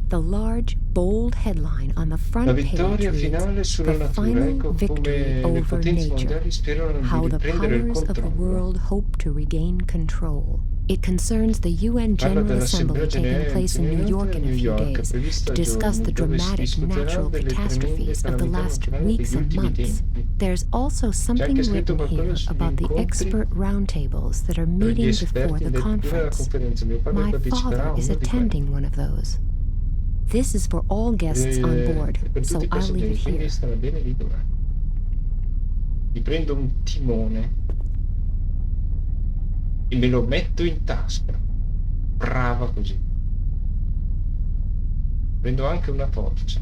[SPEAKER 5] The large, bold headline on the
[SPEAKER 1] La
[SPEAKER 5] front page
[SPEAKER 1] vittoria
[SPEAKER 5] reads,
[SPEAKER 1] finale sulla
[SPEAKER 5] "The
[SPEAKER 1] natura.
[SPEAKER 5] final
[SPEAKER 1] Ecco
[SPEAKER 5] victory
[SPEAKER 1] come le
[SPEAKER 5] over
[SPEAKER 1] potenze
[SPEAKER 5] nature.
[SPEAKER 1] mondiali sperano di
[SPEAKER 5] How the
[SPEAKER 1] riprendere il
[SPEAKER 5] powers of the
[SPEAKER 1] controllo.
[SPEAKER 5] world hope to regain control." It concerns the UN
[SPEAKER 1] Parla
[SPEAKER 5] General Assembly
[SPEAKER 1] dell'Assemblea
[SPEAKER 5] taking
[SPEAKER 1] Generale
[SPEAKER 5] place in New York in a
[SPEAKER 1] New
[SPEAKER 5] few
[SPEAKER 1] York,
[SPEAKER 5] days
[SPEAKER 1] prevista
[SPEAKER 5] to
[SPEAKER 1] a
[SPEAKER 5] discuss
[SPEAKER 1] giorni,
[SPEAKER 5] the
[SPEAKER 1] dove si
[SPEAKER 5] dramatic
[SPEAKER 1] discuterà
[SPEAKER 5] natural
[SPEAKER 1] delle
[SPEAKER 5] catastrophes
[SPEAKER 1] tremende
[SPEAKER 5] of the
[SPEAKER 1] calamità
[SPEAKER 5] last
[SPEAKER 1] naturali
[SPEAKER 5] weeks
[SPEAKER 1] degli
[SPEAKER 5] and
[SPEAKER 1] ultimi
[SPEAKER 5] months.
[SPEAKER 1] tempi.
[SPEAKER 5] There's also something
[SPEAKER 1] scritto
[SPEAKER 5] written here
[SPEAKER 1] qualcosa sugli
[SPEAKER 5] about the
[SPEAKER 1] incontri
[SPEAKER 5] expert roundtables that are
[SPEAKER 1] Per gli
[SPEAKER 5] meeting
[SPEAKER 1] esperti
[SPEAKER 5] before the
[SPEAKER 1] prima della
[SPEAKER 5] conference.
[SPEAKER 1] conferenza. Mio padre
[SPEAKER 5] My
[SPEAKER 1] parteciperà a
[SPEAKER 5] father is
[SPEAKER 1] uno di quelli.
[SPEAKER 5] attending one of those. This is for all guests on board,
[SPEAKER 1] Per
[SPEAKER 5] so
[SPEAKER 1] tutti i
[SPEAKER 5] I'll leave
[SPEAKER 1] passeggeri,
[SPEAKER 5] it
[SPEAKER 1] quindi
[SPEAKER 5] here.
[SPEAKER 1] starà bene lì dov'è. Mi prendo un timone e me lo metto in tasca. Brava così. Prendo anche una torcia.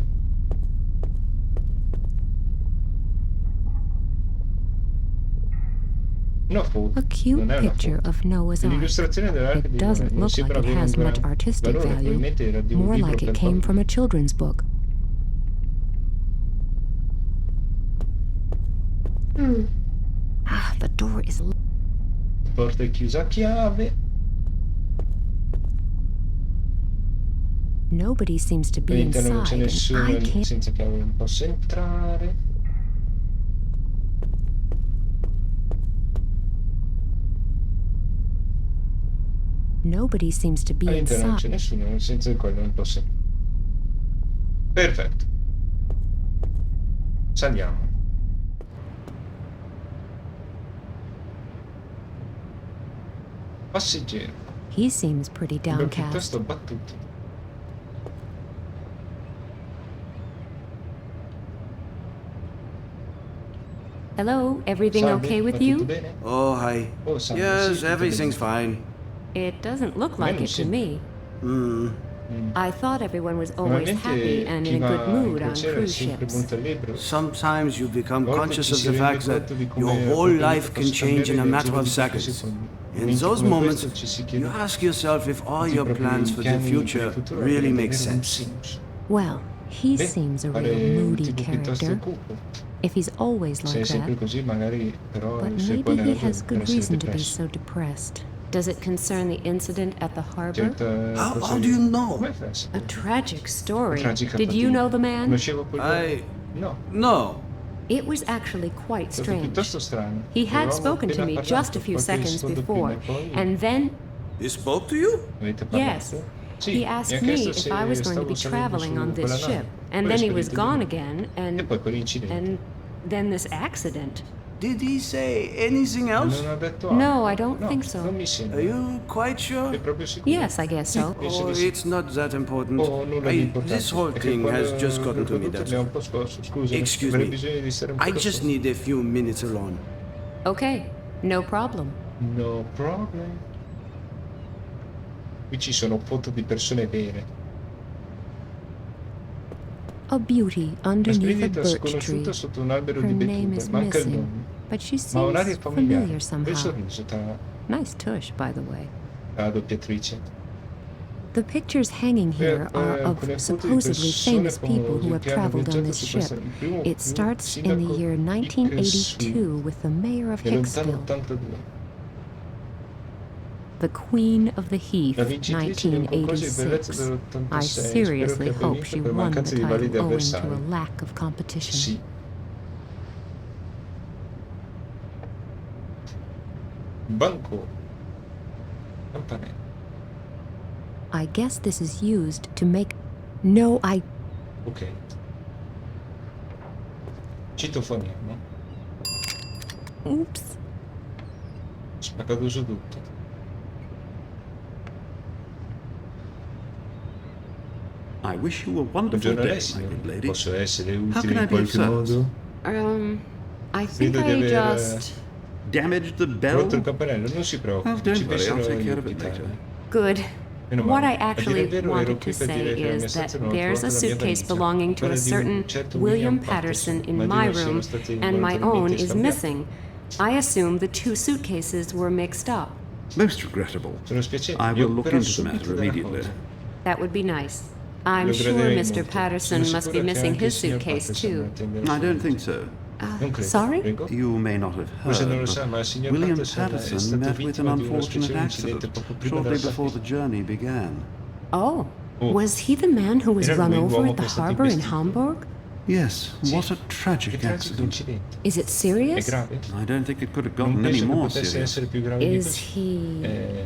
[SPEAKER 1] una foto,
[SPEAKER 5] A cute
[SPEAKER 1] non è una
[SPEAKER 5] picture
[SPEAKER 1] foto.
[SPEAKER 5] of Noah's Ark.
[SPEAKER 1] L'illustrazione dell'arca
[SPEAKER 5] It
[SPEAKER 1] di Noè
[SPEAKER 5] doesn't
[SPEAKER 1] non
[SPEAKER 5] look
[SPEAKER 1] sembra
[SPEAKER 5] like it
[SPEAKER 1] avere
[SPEAKER 5] has
[SPEAKER 1] un
[SPEAKER 5] much
[SPEAKER 1] gran
[SPEAKER 5] artistic
[SPEAKER 1] valore,
[SPEAKER 5] value.
[SPEAKER 1] probabilmente era di un
[SPEAKER 5] More
[SPEAKER 1] libro
[SPEAKER 5] like it
[SPEAKER 1] per
[SPEAKER 5] came
[SPEAKER 1] bambini.
[SPEAKER 5] from a children's book. Ah, the door is
[SPEAKER 1] La porta è chiusa a chiave.
[SPEAKER 5] Nobody seems to be
[SPEAKER 1] All'interno non c'è
[SPEAKER 5] inside, and
[SPEAKER 1] nessuno
[SPEAKER 5] I can't.
[SPEAKER 1] senza chiave non posso entrare.
[SPEAKER 5] Nobody seems to be
[SPEAKER 1] All'interno non c'è
[SPEAKER 5] inside.
[SPEAKER 1] nessuno senza il quale non posso entrare. Perfetto. Saliamo. Passeggero.
[SPEAKER 5] He seems pretty
[SPEAKER 1] Sembra
[SPEAKER 5] downcast.
[SPEAKER 1] piuttosto abbattuto.
[SPEAKER 5] Hello, everything
[SPEAKER 1] Salve,
[SPEAKER 5] okay
[SPEAKER 1] va
[SPEAKER 5] with
[SPEAKER 1] tutto
[SPEAKER 5] you?
[SPEAKER 1] bene?
[SPEAKER 6] Oh, hi.
[SPEAKER 1] Oh, salve,
[SPEAKER 6] Yes,
[SPEAKER 1] sì, tutto
[SPEAKER 6] everything's
[SPEAKER 1] bene.
[SPEAKER 6] fine.
[SPEAKER 5] It doesn't look
[SPEAKER 1] Me
[SPEAKER 5] like
[SPEAKER 1] non
[SPEAKER 5] it to
[SPEAKER 1] sembra.
[SPEAKER 5] me.
[SPEAKER 6] Hmm.
[SPEAKER 5] I thought everyone was always happy
[SPEAKER 1] Normalmente
[SPEAKER 5] and
[SPEAKER 1] chi
[SPEAKER 5] in a good
[SPEAKER 1] va in
[SPEAKER 5] mood on
[SPEAKER 1] crociera è
[SPEAKER 5] cruise
[SPEAKER 1] sempre
[SPEAKER 5] ships.
[SPEAKER 1] molto allegro.
[SPEAKER 6] Sometimes you become
[SPEAKER 1] A volte
[SPEAKER 6] conscious
[SPEAKER 1] ci
[SPEAKER 6] of
[SPEAKER 1] si
[SPEAKER 6] the
[SPEAKER 1] rende
[SPEAKER 6] fact that
[SPEAKER 1] conto di come
[SPEAKER 6] your
[SPEAKER 1] la
[SPEAKER 6] whole
[SPEAKER 1] propria vita
[SPEAKER 6] life can
[SPEAKER 1] possa
[SPEAKER 6] change in a
[SPEAKER 1] cambiare nel
[SPEAKER 6] matter
[SPEAKER 1] giro
[SPEAKER 6] of
[SPEAKER 1] di pochi
[SPEAKER 6] seconds.
[SPEAKER 1] secondi.
[SPEAKER 6] In
[SPEAKER 1] Momenti
[SPEAKER 6] those
[SPEAKER 1] come
[SPEAKER 6] moments,
[SPEAKER 1] questo ci si
[SPEAKER 6] you
[SPEAKER 1] chiede
[SPEAKER 6] ask yourself if all
[SPEAKER 1] tutti i
[SPEAKER 6] your
[SPEAKER 1] propri
[SPEAKER 6] plans for the
[SPEAKER 1] piani per il
[SPEAKER 6] future
[SPEAKER 1] futuro
[SPEAKER 6] really
[SPEAKER 1] abbiano
[SPEAKER 6] make
[SPEAKER 1] davvero un
[SPEAKER 6] sense.
[SPEAKER 1] senso.
[SPEAKER 5] Well, he
[SPEAKER 1] Beh,
[SPEAKER 5] seems a real
[SPEAKER 1] pare un
[SPEAKER 5] moody
[SPEAKER 1] tipo piuttosto
[SPEAKER 5] character.
[SPEAKER 1] cupo.
[SPEAKER 5] If he's always
[SPEAKER 1] Se è
[SPEAKER 5] like
[SPEAKER 1] sempre
[SPEAKER 5] that,
[SPEAKER 1] così, magari però
[SPEAKER 5] but
[SPEAKER 1] ha le sue
[SPEAKER 5] maybe
[SPEAKER 1] buone
[SPEAKER 5] he
[SPEAKER 1] ragioni
[SPEAKER 5] has
[SPEAKER 1] per
[SPEAKER 5] good
[SPEAKER 1] essere
[SPEAKER 5] reason to be
[SPEAKER 1] depresso.
[SPEAKER 5] so depressed. Does it concern the incident at the harbor?
[SPEAKER 1] Certa
[SPEAKER 6] How
[SPEAKER 1] cosa
[SPEAKER 6] do you know?
[SPEAKER 1] come fai a sapere?
[SPEAKER 5] A tragic story.
[SPEAKER 1] Tragica
[SPEAKER 5] Did you
[SPEAKER 1] fatica.
[SPEAKER 5] know the man?
[SPEAKER 1] Conoscevo quell'uomo? No,
[SPEAKER 6] No.
[SPEAKER 5] It was actually quite
[SPEAKER 1] è stato
[SPEAKER 5] strange.
[SPEAKER 1] piuttosto strano.
[SPEAKER 5] He had
[SPEAKER 1] Avevamo
[SPEAKER 5] spoken to
[SPEAKER 1] appena
[SPEAKER 5] me
[SPEAKER 1] parlato,
[SPEAKER 5] just a few
[SPEAKER 1] qualche
[SPEAKER 5] seconds
[SPEAKER 1] secondo prima,
[SPEAKER 5] before,
[SPEAKER 1] e poi
[SPEAKER 5] and then,
[SPEAKER 6] He spoke to you?
[SPEAKER 1] avete
[SPEAKER 5] yes,
[SPEAKER 1] parlato? Sì,
[SPEAKER 5] he
[SPEAKER 1] mi ha
[SPEAKER 5] asked me
[SPEAKER 1] chiesto
[SPEAKER 5] if
[SPEAKER 1] se
[SPEAKER 5] I was going to
[SPEAKER 1] stavo
[SPEAKER 5] be
[SPEAKER 1] salendo
[SPEAKER 5] traveling on
[SPEAKER 1] su
[SPEAKER 5] this
[SPEAKER 1] quella
[SPEAKER 5] ship,
[SPEAKER 1] nave.
[SPEAKER 5] and
[SPEAKER 1] Poi
[SPEAKER 5] then he
[SPEAKER 1] ho
[SPEAKER 5] was
[SPEAKER 1] spedito
[SPEAKER 5] gone
[SPEAKER 1] via.
[SPEAKER 5] again,
[SPEAKER 1] E poi quell'incidente.
[SPEAKER 5] and then this accident.
[SPEAKER 6] Did he say anything else?
[SPEAKER 1] Non ha detto altro.
[SPEAKER 5] No, I don't
[SPEAKER 1] No,
[SPEAKER 5] think so.
[SPEAKER 1] non mi
[SPEAKER 6] Are
[SPEAKER 1] sembra.
[SPEAKER 6] you quite sure?
[SPEAKER 1] Sei proprio sicuro?
[SPEAKER 5] Yes, I guess
[SPEAKER 1] Sì,
[SPEAKER 5] so.
[SPEAKER 1] penso
[SPEAKER 6] Oh,
[SPEAKER 1] di sì.
[SPEAKER 6] it's not that important.
[SPEAKER 1] Oh, nulla di
[SPEAKER 6] This
[SPEAKER 1] importante.
[SPEAKER 6] whole
[SPEAKER 1] È che
[SPEAKER 6] thing
[SPEAKER 1] quando
[SPEAKER 6] has just
[SPEAKER 1] l'ho
[SPEAKER 6] gotten to me,
[SPEAKER 1] prodotto
[SPEAKER 6] that's
[SPEAKER 1] mi ha
[SPEAKER 6] all.
[SPEAKER 1] un po' scosso, scusami.
[SPEAKER 6] Excuse
[SPEAKER 1] Avrei
[SPEAKER 6] me.
[SPEAKER 1] bisogno di stare un po'
[SPEAKER 6] I
[SPEAKER 1] da
[SPEAKER 6] just
[SPEAKER 1] solo.
[SPEAKER 6] need a few minutes alone.
[SPEAKER 5] Okay, no problem.
[SPEAKER 1] No problem. Qui ci sono foto di persone vere.
[SPEAKER 5] A beauty
[SPEAKER 1] Una
[SPEAKER 5] underneath a
[SPEAKER 1] splendida
[SPEAKER 5] birch
[SPEAKER 1] sconosciuta
[SPEAKER 5] tree.
[SPEAKER 1] sotto un albero
[SPEAKER 5] Her
[SPEAKER 1] di
[SPEAKER 5] name
[SPEAKER 1] betulle.
[SPEAKER 5] is
[SPEAKER 1] Manca il
[SPEAKER 5] missing,
[SPEAKER 1] nome.
[SPEAKER 5] but she
[SPEAKER 1] Ma ha un'aria
[SPEAKER 5] seems
[SPEAKER 1] familiare.
[SPEAKER 5] familiar
[SPEAKER 1] Bel
[SPEAKER 5] somehow.
[SPEAKER 1] sorriso tra
[SPEAKER 5] Nice tush, by the way.
[SPEAKER 1] la doppiatrice.
[SPEAKER 5] The pictures hanging here are of
[SPEAKER 1] Alcune foto di
[SPEAKER 5] supposedly
[SPEAKER 1] persone
[SPEAKER 5] famous people who
[SPEAKER 1] famose
[SPEAKER 5] have
[SPEAKER 1] che hanno
[SPEAKER 5] traveled on
[SPEAKER 1] viaggiato
[SPEAKER 5] this
[SPEAKER 1] su
[SPEAKER 5] ship.
[SPEAKER 1] questa. Il primo
[SPEAKER 5] It starts in the
[SPEAKER 1] sindaco
[SPEAKER 5] year
[SPEAKER 1] Hickes
[SPEAKER 5] 1982 with the mayor of
[SPEAKER 1] nel lontano
[SPEAKER 5] Hicksville,
[SPEAKER 1] 82.
[SPEAKER 5] the Queen of the Heath,
[SPEAKER 1] La vincitrice del concorso di bellezza
[SPEAKER 5] 1986.
[SPEAKER 1] dell'86.
[SPEAKER 5] I
[SPEAKER 1] Spero
[SPEAKER 5] seriously
[SPEAKER 1] che abbia
[SPEAKER 5] hope
[SPEAKER 1] vinto
[SPEAKER 5] she
[SPEAKER 1] per
[SPEAKER 5] won the
[SPEAKER 1] mancanza di validi
[SPEAKER 5] title owing to
[SPEAKER 1] avversari.
[SPEAKER 5] a lack of competition.
[SPEAKER 1] Sì. Banco. Campanello.
[SPEAKER 5] I guess this is used to make... No,
[SPEAKER 1] Ok. Citofoniamo.
[SPEAKER 5] Oops.
[SPEAKER 1] Spaccato su tutto.
[SPEAKER 3] I wish you a wonderful
[SPEAKER 1] Buongiorno
[SPEAKER 3] day,
[SPEAKER 1] Alessio.
[SPEAKER 3] my good lady.
[SPEAKER 1] Posso essere
[SPEAKER 3] How
[SPEAKER 1] utile
[SPEAKER 3] can I
[SPEAKER 1] in
[SPEAKER 3] be of
[SPEAKER 1] qualche
[SPEAKER 3] service?
[SPEAKER 1] modo?
[SPEAKER 5] I think
[SPEAKER 1] Credo di
[SPEAKER 5] I
[SPEAKER 1] aver
[SPEAKER 5] just...
[SPEAKER 3] Damaged the bell?
[SPEAKER 1] rotto il campanello. Non si
[SPEAKER 3] Oh,
[SPEAKER 1] preoccupi,
[SPEAKER 3] don't
[SPEAKER 1] ci
[SPEAKER 3] worry, I'll
[SPEAKER 1] penserò
[SPEAKER 3] take care
[SPEAKER 1] io
[SPEAKER 3] of
[SPEAKER 1] più
[SPEAKER 3] it
[SPEAKER 1] tardi.
[SPEAKER 3] later.
[SPEAKER 5] Good.
[SPEAKER 1] Meno
[SPEAKER 5] What
[SPEAKER 1] male.
[SPEAKER 5] I
[SPEAKER 1] A dire il
[SPEAKER 5] actually
[SPEAKER 1] vero, ero
[SPEAKER 5] wanted
[SPEAKER 1] qui
[SPEAKER 5] to
[SPEAKER 1] per dire
[SPEAKER 5] say
[SPEAKER 1] che la mia
[SPEAKER 5] is that
[SPEAKER 1] stanza non ho
[SPEAKER 5] there's a
[SPEAKER 1] trovato la mia
[SPEAKER 5] suitcase
[SPEAKER 1] valigia.
[SPEAKER 5] belonging to
[SPEAKER 1] Quella
[SPEAKER 5] a
[SPEAKER 1] di un
[SPEAKER 5] certain
[SPEAKER 1] certo
[SPEAKER 5] William Patterson in
[SPEAKER 1] ma
[SPEAKER 5] my
[SPEAKER 1] di non siano
[SPEAKER 5] room,
[SPEAKER 1] stati
[SPEAKER 5] and my own
[SPEAKER 1] volontariamente
[SPEAKER 5] is
[SPEAKER 1] scambiati.
[SPEAKER 5] missing. I assume the two suitcases were mixed up.
[SPEAKER 3] Most regrettable.
[SPEAKER 1] Sono spiacente.
[SPEAKER 3] I
[SPEAKER 1] Io
[SPEAKER 3] will look
[SPEAKER 1] però
[SPEAKER 3] into the
[SPEAKER 1] subito
[SPEAKER 3] matter
[SPEAKER 1] della
[SPEAKER 3] immediately.
[SPEAKER 1] cosa.
[SPEAKER 5] That would be nice. I'm
[SPEAKER 1] Lo
[SPEAKER 5] sure
[SPEAKER 1] gradirei
[SPEAKER 5] Mr.
[SPEAKER 1] molto.
[SPEAKER 5] Patterson
[SPEAKER 1] Sono
[SPEAKER 5] must be
[SPEAKER 1] sicura che
[SPEAKER 5] missing
[SPEAKER 1] anche il
[SPEAKER 5] his
[SPEAKER 1] signor
[SPEAKER 5] suitcase
[SPEAKER 1] Patterson
[SPEAKER 5] too.
[SPEAKER 1] attende al
[SPEAKER 3] I
[SPEAKER 1] suo
[SPEAKER 3] don't think
[SPEAKER 1] valigia.
[SPEAKER 3] so.
[SPEAKER 1] Non credo.
[SPEAKER 5] Sorry?
[SPEAKER 1] Prego.
[SPEAKER 3] You may not have
[SPEAKER 1] Forse non
[SPEAKER 3] heard,
[SPEAKER 1] lo sa, ma il
[SPEAKER 3] but
[SPEAKER 1] signor
[SPEAKER 3] William
[SPEAKER 1] Patterson è
[SPEAKER 3] Patterson
[SPEAKER 1] stato
[SPEAKER 3] met with an
[SPEAKER 1] vittima di uno
[SPEAKER 3] unfortunate
[SPEAKER 1] spiacevole incidente
[SPEAKER 3] accident
[SPEAKER 1] poco prima
[SPEAKER 3] shortly
[SPEAKER 1] della
[SPEAKER 3] before the
[SPEAKER 1] partenza.
[SPEAKER 3] journey began.
[SPEAKER 5] Oh,
[SPEAKER 1] Oh.
[SPEAKER 5] was he the man who was
[SPEAKER 1] Era
[SPEAKER 5] run
[SPEAKER 1] lui
[SPEAKER 5] over
[SPEAKER 1] l'uomo
[SPEAKER 5] at
[SPEAKER 1] che
[SPEAKER 5] the
[SPEAKER 1] è stato
[SPEAKER 5] harbor in
[SPEAKER 1] investito.
[SPEAKER 5] Hamburg?
[SPEAKER 3] Yes,
[SPEAKER 1] Sì.
[SPEAKER 3] what a
[SPEAKER 1] Che
[SPEAKER 3] tragic
[SPEAKER 1] tragico
[SPEAKER 3] accident.
[SPEAKER 1] incidente.
[SPEAKER 5] Is it
[SPEAKER 1] È
[SPEAKER 5] serious?
[SPEAKER 1] grave?
[SPEAKER 3] I don't think it could have
[SPEAKER 1] Non
[SPEAKER 3] gotten any
[SPEAKER 1] penso che
[SPEAKER 3] more
[SPEAKER 1] potesse
[SPEAKER 3] serious.
[SPEAKER 1] essere più grave di
[SPEAKER 5] Is
[SPEAKER 1] così.
[SPEAKER 5] he...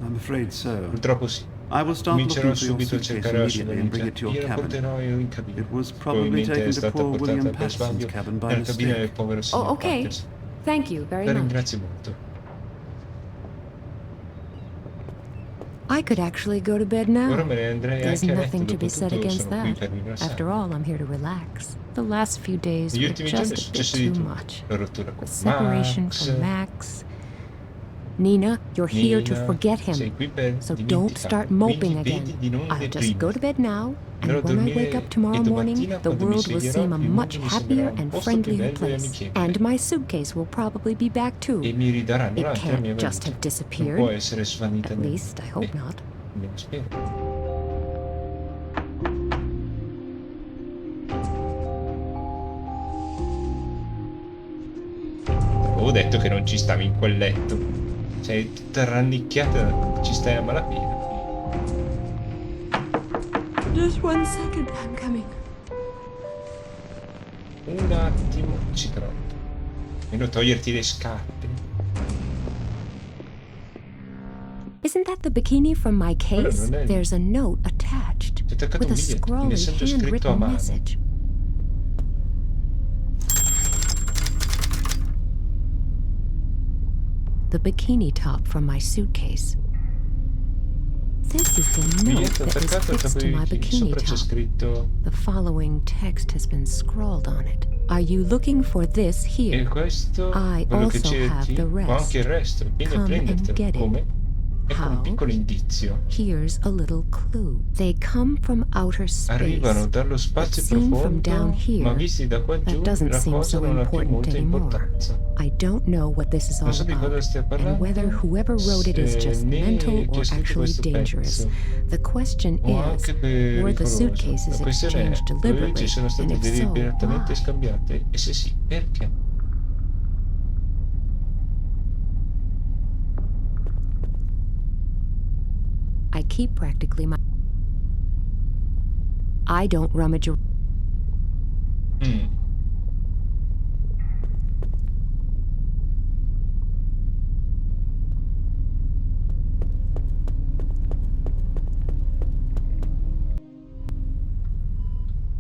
[SPEAKER 3] I'm afraid so.
[SPEAKER 1] Purtroppo sì.
[SPEAKER 3] I will start
[SPEAKER 1] Comincerò
[SPEAKER 3] looking for your
[SPEAKER 1] subito a
[SPEAKER 3] suitcase
[SPEAKER 1] cercare la sua
[SPEAKER 3] immediately and bring it to
[SPEAKER 1] valigia.
[SPEAKER 3] your
[SPEAKER 1] Gliela
[SPEAKER 3] cabin.
[SPEAKER 1] porterò in cabina.
[SPEAKER 3] It was probably
[SPEAKER 1] Probabilmente è
[SPEAKER 3] taken to
[SPEAKER 1] stata
[SPEAKER 3] poor
[SPEAKER 1] portata
[SPEAKER 3] William
[SPEAKER 1] per
[SPEAKER 3] Patterson's
[SPEAKER 1] sbaglio
[SPEAKER 3] cabin by
[SPEAKER 1] nella cabina del
[SPEAKER 3] mistake.
[SPEAKER 1] povero
[SPEAKER 5] Oh,
[SPEAKER 1] signor
[SPEAKER 5] okay.
[SPEAKER 1] Patterson.
[SPEAKER 5] Thank you very
[SPEAKER 1] La
[SPEAKER 5] much.
[SPEAKER 1] ringrazio molto.
[SPEAKER 5] I could actually go to bed
[SPEAKER 1] Ora
[SPEAKER 5] now.
[SPEAKER 1] me ne andrei
[SPEAKER 5] There's
[SPEAKER 1] anche a letto,
[SPEAKER 5] nothing to be said
[SPEAKER 1] dopotutto
[SPEAKER 5] against
[SPEAKER 1] sono qui
[SPEAKER 5] that.
[SPEAKER 1] per rilassarmi.
[SPEAKER 5] After all, I'm here to relax. The last few days
[SPEAKER 1] Negli
[SPEAKER 5] were
[SPEAKER 1] ultimi giorni è
[SPEAKER 5] just a bit
[SPEAKER 1] successo di
[SPEAKER 5] too
[SPEAKER 1] tutto.
[SPEAKER 5] much.
[SPEAKER 1] La rottura con
[SPEAKER 5] The separation
[SPEAKER 1] Max,
[SPEAKER 5] from Max, Nina, you're here to
[SPEAKER 1] Nina,
[SPEAKER 5] forget
[SPEAKER 1] sei
[SPEAKER 5] him,
[SPEAKER 1] qui per
[SPEAKER 5] so don't start
[SPEAKER 1] dimenticarlo,
[SPEAKER 5] moping
[SPEAKER 1] quindi
[SPEAKER 5] again.
[SPEAKER 1] vedi di non
[SPEAKER 5] I'll just go to
[SPEAKER 1] deprimerti.
[SPEAKER 5] bed now,
[SPEAKER 1] Andrò a
[SPEAKER 5] and when I wake
[SPEAKER 1] dormire
[SPEAKER 5] up tomorrow
[SPEAKER 1] e
[SPEAKER 5] morning,
[SPEAKER 1] domattina,
[SPEAKER 5] the
[SPEAKER 1] quando mi
[SPEAKER 5] world will seem
[SPEAKER 1] sveglierò,
[SPEAKER 5] a
[SPEAKER 1] il
[SPEAKER 5] much
[SPEAKER 1] mondo mi sembrerà
[SPEAKER 5] happier
[SPEAKER 1] un
[SPEAKER 5] and
[SPEAKER 1] posto più
[SPEAKER 5] friendlier
[SPEAKER 1] bello e
[SPEAKER 5] place, and
[SPEAKER 1] amichevole.
[SPEAKER 5] my suitcase will probably be back too.
[SPEAKER 1] E mi ridaranno
[SPEAKER 5] It
[SPEAKER 1] l'altra mia
[SPEAKER 5] can't just
[SPEAKER 1] valigia.
[SPEAKER 5] have
[SPEAKER 1] Non può
[SPEAKER 5] disappeared.
[SPEAKER 1] essere svanita
[SPEAKER 5] At
[SPEAKER 1] nel
[SPEAKER 5] least, I hope not.
[SPEAKER 1] almeno spero. Avevo detto che non ci stavi in quel letto. Sei tutta rannicchiata, ci stai a malapena.
[SPEAKER 5] Just 1 second, I'm coming.
[SPEAKER 1] Un attimo, ci provo. Almeno toglierti le scarpe.
[SPEAKER 5] Isn't that the bikini from my
[SPEAKER 1] Quello
[SPEAKER 5] case?
[SPEAKER 1] non è.
[SPEAKER 5] There's a note attached
[SPEAKER 1] C'è attaccato
[SPEAKER 5] with
[SPEAKER 1] un
[SPEAKER 5] a
[SPEAKER 1] biglietto, un
[SPEAKER 5] scrawly
[SPEAKER 1] messaggio scritto a
[SPEAKER 5] handwritten
[SPEAKER 1] mano.
[SPEAKER 5] message. The bikini top from my suitcase. This is the note
[SPEAKER 1] Biglietto
[SPEAKER 5] that was
[SPEAKER 1] attaccato al
[SPEAKER 5] fixed
[SPEAKER 1] capo
[SPEAKER 5] to
[SPEAKER 1] dei
[SPEAKER 5] my
[SPEAKER 1] bikini.
[SPEAKER 5] bikini
[SPEAKER 1] Sopra c'è
[SPEAKER 5] top.
[SPEAKER 1] scritto.
[SPEAKER 5] The following text has been scrawled on it. Are you looking for this
[SPEAKER 1] E
[SPEAKER 5] here?
[SPEAKER 1] questo,
[SPEAKER 5] I
[SPEAKER 1] quello che
[SPEAKER 5] also have
[SPEAKER 1] cerchi,
[SPEAKER 5] the
[SPEAKER 1] ma anche il
[SPEAKER 5] rest.
[SPEAKER 1] resto. Vieni a
[SPEAKER 5] Come and
[SPEAKER 1] prendertelo.
[SPEAKER 5] get it.
[SPEAKER 1] Come? Ecco un
[SPEAKER 5] How?
[SPEAKER 1] piccolo indizio.
[SPEAKER 5] Here's a little clue. They come from outer
[SPEAKER 1] Arrivano
[SPEAKER 5] space,
[SPEAKER 1] dallo
[SPEAKER 5] but
[SPEAKER 1] spazio
[SPEAKER 5] seen from down
[SPEAKER 1] profondo, ma
[SPEAKER 5] here,
[SPEAKER 1] visti da qua
[SPEAKER 5] that
[SPEAKER 1] giù
[SPEAKER 5] doesn't
[SPEAKER 1] la
[SPEAKER 5] seem
[SPEAKER 1] cosa
[SPEAKER 5] so
[SPEAKER 1] non ha più
[SPEAKER 5] important
[SPEAKER 1] molta
[SPEAKER 5] anymore.
[SPEAKER 1] importanza.
[SPEAKER 5] I don't know what this is
[SPEAKER 1] Non
[SPEAKER 5] all
[SPEAKER 1] so di cosa
[SPEAKER 5] about,
[SPEAKER 1] stia
[SPEAKER 5] and
[SPEAKER 1] parlando,
[SPEAKER 5] whether whoever wrote it is just
[SPEAKER 1] né
[SPEAKER 5] mental
[SPEAKER 1] chi
[SPEAKER 5] or
[SPEAKER 1] ha scritto
[SPEAKER 5] actually
[SPEAKER 1] questo
[SPEAKER 5] dangerous.
[SPEAKER 1] pezzo,
[SPEAKER 5] The question
[SPEAKER 1] o
[SPEAKER 5] is,
[SPEAKER 1] anche
[SPEAKER 5] were the
[SPEAKER 1] pericoloso.
[SPEAKER 5] suitcases
[SPEAKER 1] La questione è,
[SPEAKER 5] exchanged
[SPEAKER 1] le valigie
[SPEAKER 5] deliberately,
[SPEAKER 1] sono
[SPEAKER 5] and
[SPEAKER 1] state
[SPEAKER 5] if so,
[SPEAKER 1] deliberatamente
[SPEAKER 5] why?
[SPEAKER 1] scambiate? E se sì, perché?
[SPEAKER 5] I keep practically my... I don't rummage around.
[SPEAKER 1] Mm.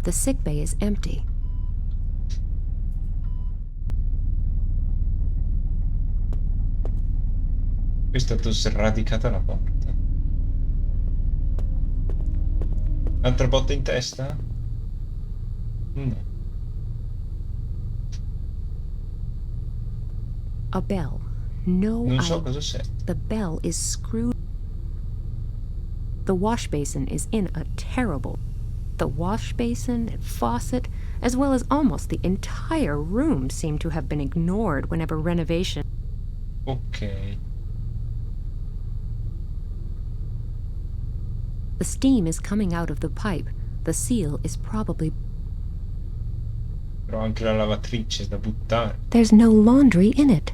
[SPEAKER 5] The sick bay is empty.
[SPEAKER 1] È stata sradicata la porta. Altra botta in testa? No.
[SPEAKER 5] A bell. No,
[SPEAKER 1] Non so cosa sia.
[SPEAKER 5] The bell is screwed. The wash basin is in a terrible... The wash basin and faucet, as well as almost the entire room, seem to have been ignored whenever renovation...
[SPEAKER 1] Ok.
[SPEAKER 5] The steam is coming out of the pipe. The seal is probably...
[SPEAKER 1] Però anche la lavatrice da buttare.
[SPEAKER 5] There's no laundry in it.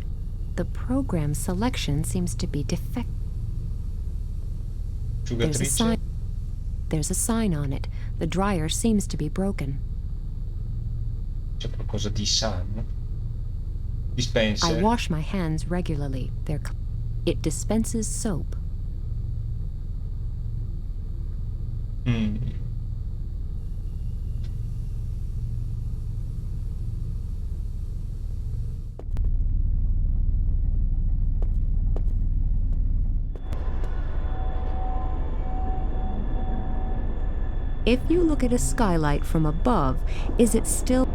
[SPEAKER 5] The program selection seems to be defective.
[SPEAKER 1] Asciugatrice.
[SPEAKER 5] There's a sign on it. The dryer seems to be broken.
[SPEAKER 1] C'è qualcosa di sano.
[SPEAKER 5] I
[SPEAKER 1] Dispenser.
[SPEAKER 5] wash my hands regularly. It dispenses soap.
[SPEAKER 1] Mm.
[SPEAKER 5] If you look at a skylight from above, is it still...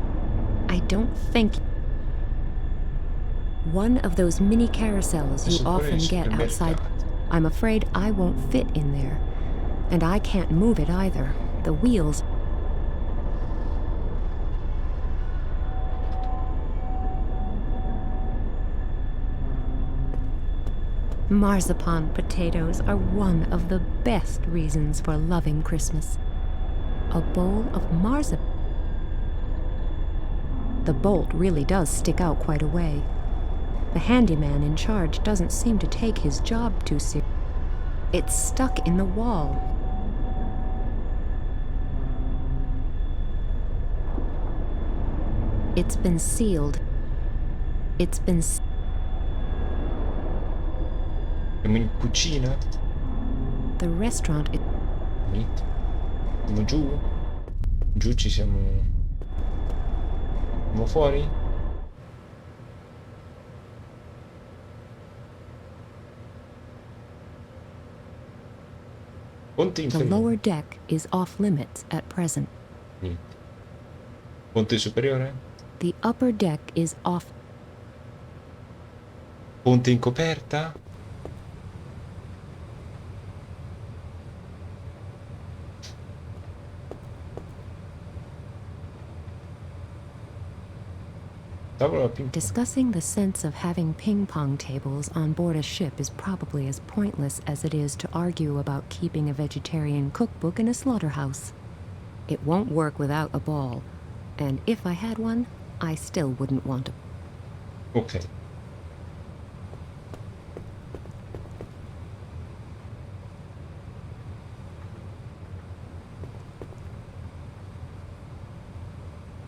[SPEAKER 5] I don't think... One of those mini carousels you often get outside. I'm afraid I won't fit in there. And I can't move it either. The wheels... Marzipan potatoes are one of the best reasons for loving Christmas. A bowl of marzipan. The bolt really does stick out quite a way. The handyman in charge doesn't seem to take his job too seriously. It's stuck in the wall. It's been sealed. It's been...
[SPEAKER 1] Siamo in cucina?
[SPEAKER 5] The restaurant is...
[SPEAKER 1] Niente. Siamo giù? Giù ci siamo... Siamo fuori? Ponte
[SPEAKER 5] The
[SPEAKER 1] inferiore.
[SPEAKER 5] lower deck is off limits at present.
[SPEAKER 1] Niente. Ponte superiore?
[SPEAKER 5] The upper deck is off...
[SPEAKER 1] Ponte in coperta? Tavola ping pong.
[SPEAKER 5] Discussing the sense of having ping-pong tables on board a ship is probably as pointless as it is to argue about keeping a vegetarian cookbook in a slaughterhouse. It won't work without a ball, and if I had one, I still wouldn't want to.
[SPEAKER 1] Ok.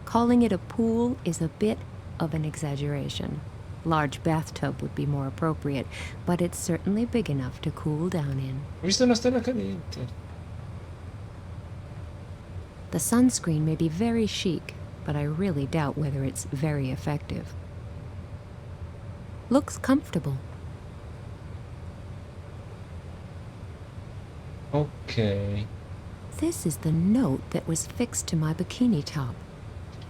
[SPEAKER 5] Calling it a pool is a bit of an exaggeration. Large bathtub would be more appropriate, but it's certainly big enough to cool down in.
[SPEAKER 1] Ho visto una stella cadente.
[SPEAKER 5] The sunscreen may be very chic, but I really doubt whether it's very effective. Looks comfortable.
[SPEAKER 1] Ok.
[SPEAKER 5] This is the note that was fixed to my bikini top.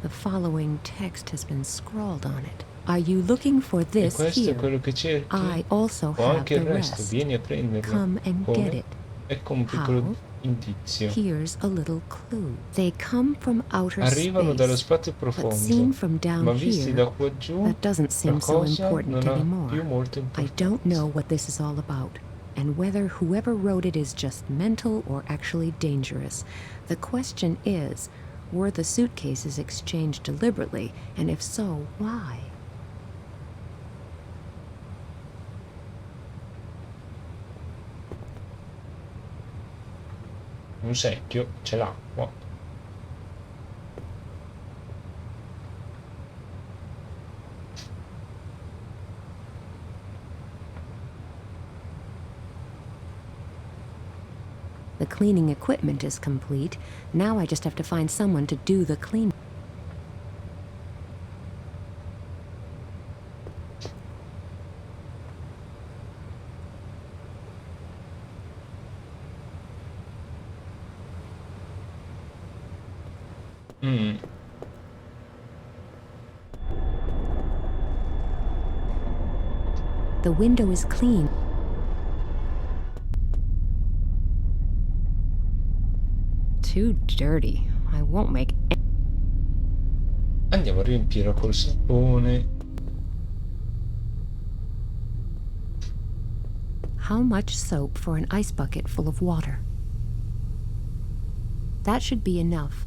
[SPEAKER 5] The following text has been scrawled on it. Are you looking for
[SPEAKER 1] E
[SPEAKER 5] this
[SPEAKER 1] questo
[SPEAKER 5] here?
[SPEAKER 1] è quello che cerchi.
[SPEAKER 5] I also
[SPEAKER 1] O
[SPEAKER 5] have
[SPEAKER 1] anche
[SPEAKER 5] the
[SPEAKER 1] il resto.
[SPEAKER 5] rest.
[SPEAKER 1] Vieni a prenderlo.
[SPEAKER 5] Come and
[SPEAKER 1] Come?
[SPEAKER 5] get it.
[SPEAKER 1] Ecco un piccolo
[SPEAKER 5] How?
[SPEAKER 1] indizio.
[SPEAKER 5] Here's a little clue. They come from outer
[SPEAKER 1] Arrivano dallo
[SPEAKER 5] space,
[SPEAKER 1] spazio
[SPEAKER 5] but seen
[SPEAKER 1] profondo,
[SPEAKER 5] from down
[SPEAKER 1] ma visti
[SPEAKER 5] here,
[SPEAKER 1] da qua giù
[SPEAKER 5] that doesn't
[SPEAKER 1] la
[SPEAKER 5] seem so
[SPEAKER 1] cosa
[SPEAKER 5] important
[SPEAKER 1] non ha
[SPEAKER 5] anymore.
[SPEAKER 1] più molta
[SPEAKER 5] I
[SPEAKER 1] importanza.
[SPEAKER 5] don't know what this is all about, and whether whoever wrote it is just mental or actually dangerous. The question is, were the suitcases exchanged deliberately, and if so, why?
[SPEAKER 1] Un secchio, c'è l'acqua.
[SPEAKER 5] The cleaning equipment is complete. Now I just have to find someone to do the cleaning. The window is clean. Too dirty. I won't make
[SPEAKER 1] Andiamo a riempire col sapone.
[SPEAKER 5] How much soap for an ice bucket full of water? That should be enough.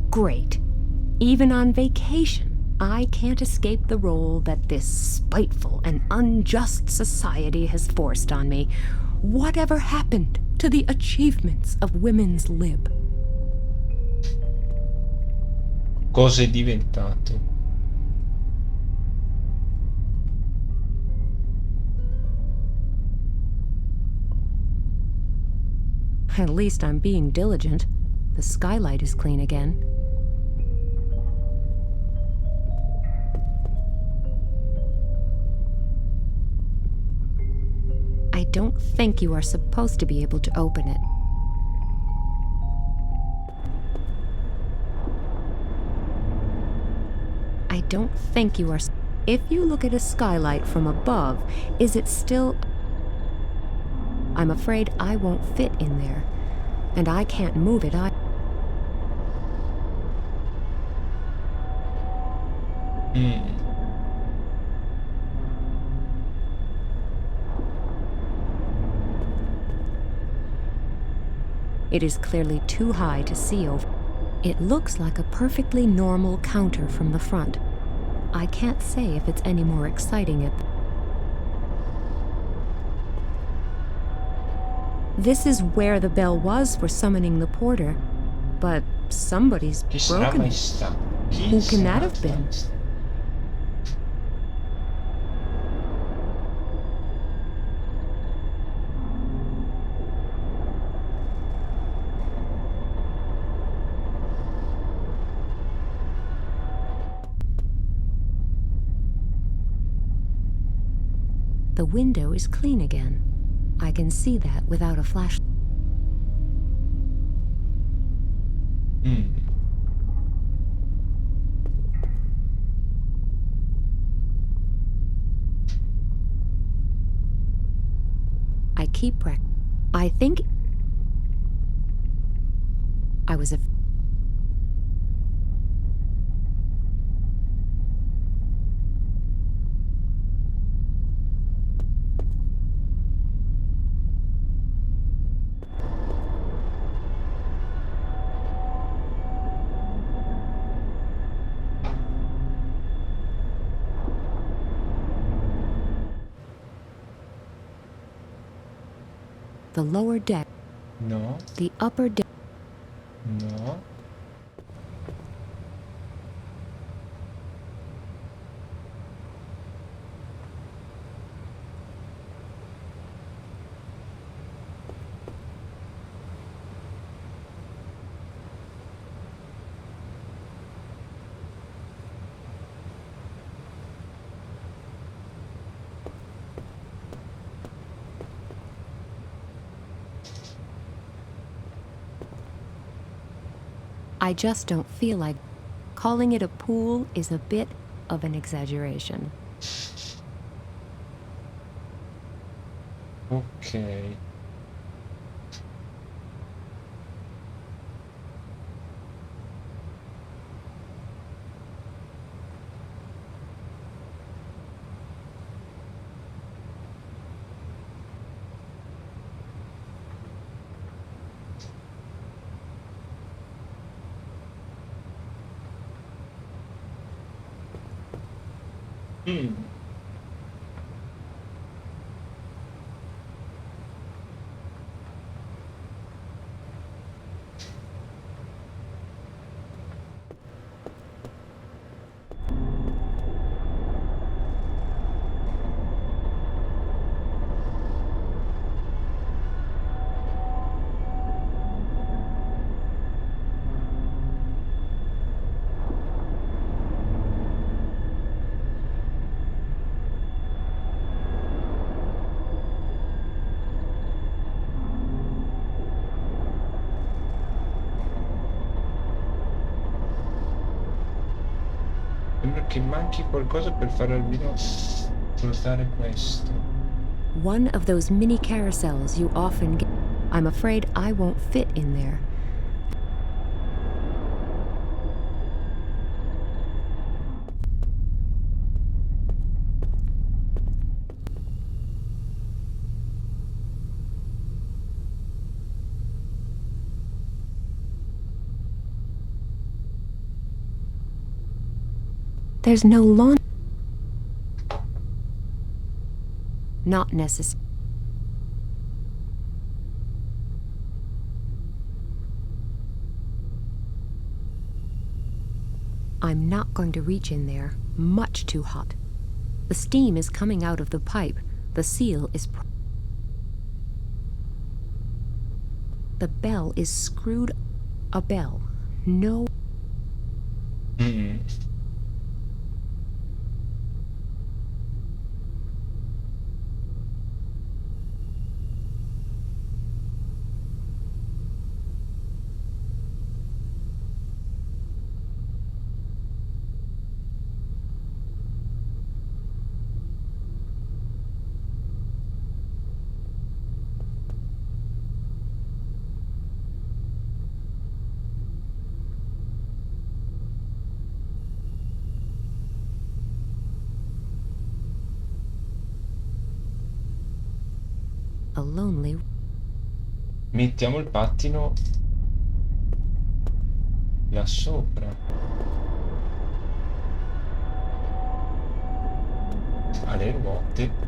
[SPEAKER 5] Great. Even on vacation, I can't escape the role that this spiteful and unjust society has forced on me. Whatever happened to the achievements of women's lib?
[SPEAKER 1] Cosa è diventato?
[SPEAKER 5] At least I'm being diligent. The skylight is clean again. I don't think you are supposed to be able to open it. I don't think you are. If you look at a skylight from above, is it still... I'm afraid I won't fit in there, and I can't move it either. It is clearly too high to see over. It looks like a perfectly normal counter from the front. I can't say if it's any more exciting at... This is where the bell was for summoning the porter, but somebody's
[SPEAKER 1] Chi sarà
[SPEAKER 5] broken
[SPEAKER 1] mai
[SPEAKER 5] it.
[SPEAKER 1] stato?
[SPEAKER 5] Who can that have been? The window is clean again. I can see that without a flashlight. I keep I think I was a... The lower deck.
[SPEAKER 1] No.
[SPEAKER 5] The upper deck.
[SPEAKER 1] No.
[SPEAKER 5] I just don't feel like calling it a pool is a bit of an exaggeration.
[SPEAKER 1] Ok. Mm. Sembra che manchi qualcosa per fare almeno ruotare questo.
[SPEAKER 5] One of those mini carousels you often get. I'm afraid I won't fit in there. There's no lawn. Not necessary. I'm not going to reach in there. Much too hot. The steam is coming out of the pipe. The seal is... The bell is screwed. A bell. No.
[SPEAKER 1] Mm.
[SPEAKER 5] A lonely...
[SPEAKER 1] Mettiamo il pattino là sopra. Alle ruote.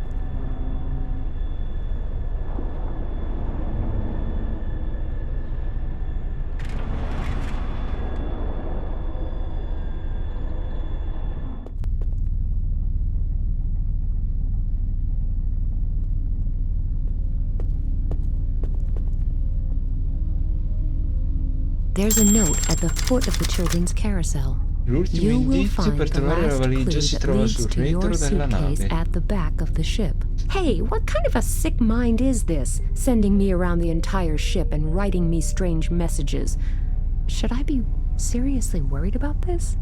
[SPEAKER 5] There's a note at the foot of the children's carousel.
[SPEAKER 1] L'ultimo
[SPEAKER 5] You will
[SPEAKER 1] indizio
[SPEAKER 5] find
[SPEAKER 1] per
[SPEAKER 5] the
[SPEAKER 1] trovare la
[SPEAKER 5] last
[SPEAKER 1] valigia
[SPEAKER 5] clue
[SPEAKER 1] si
[SPEAKER 5] that
[SPEAKER 1] trova
[SPEAKER 5] leads
[SPEAKER 1] sul
[SPEAKER 5] to your
[SPEAKER 1] retro della
[SPEAKER 5] suitcase
[SPEAKER 1] nave.
[SPEAKER 5] at the back of the ship. Hey, what kind of a sick mind is this? Sending me around the entire ship and writing me strange messages. Should I be seriously worried about this?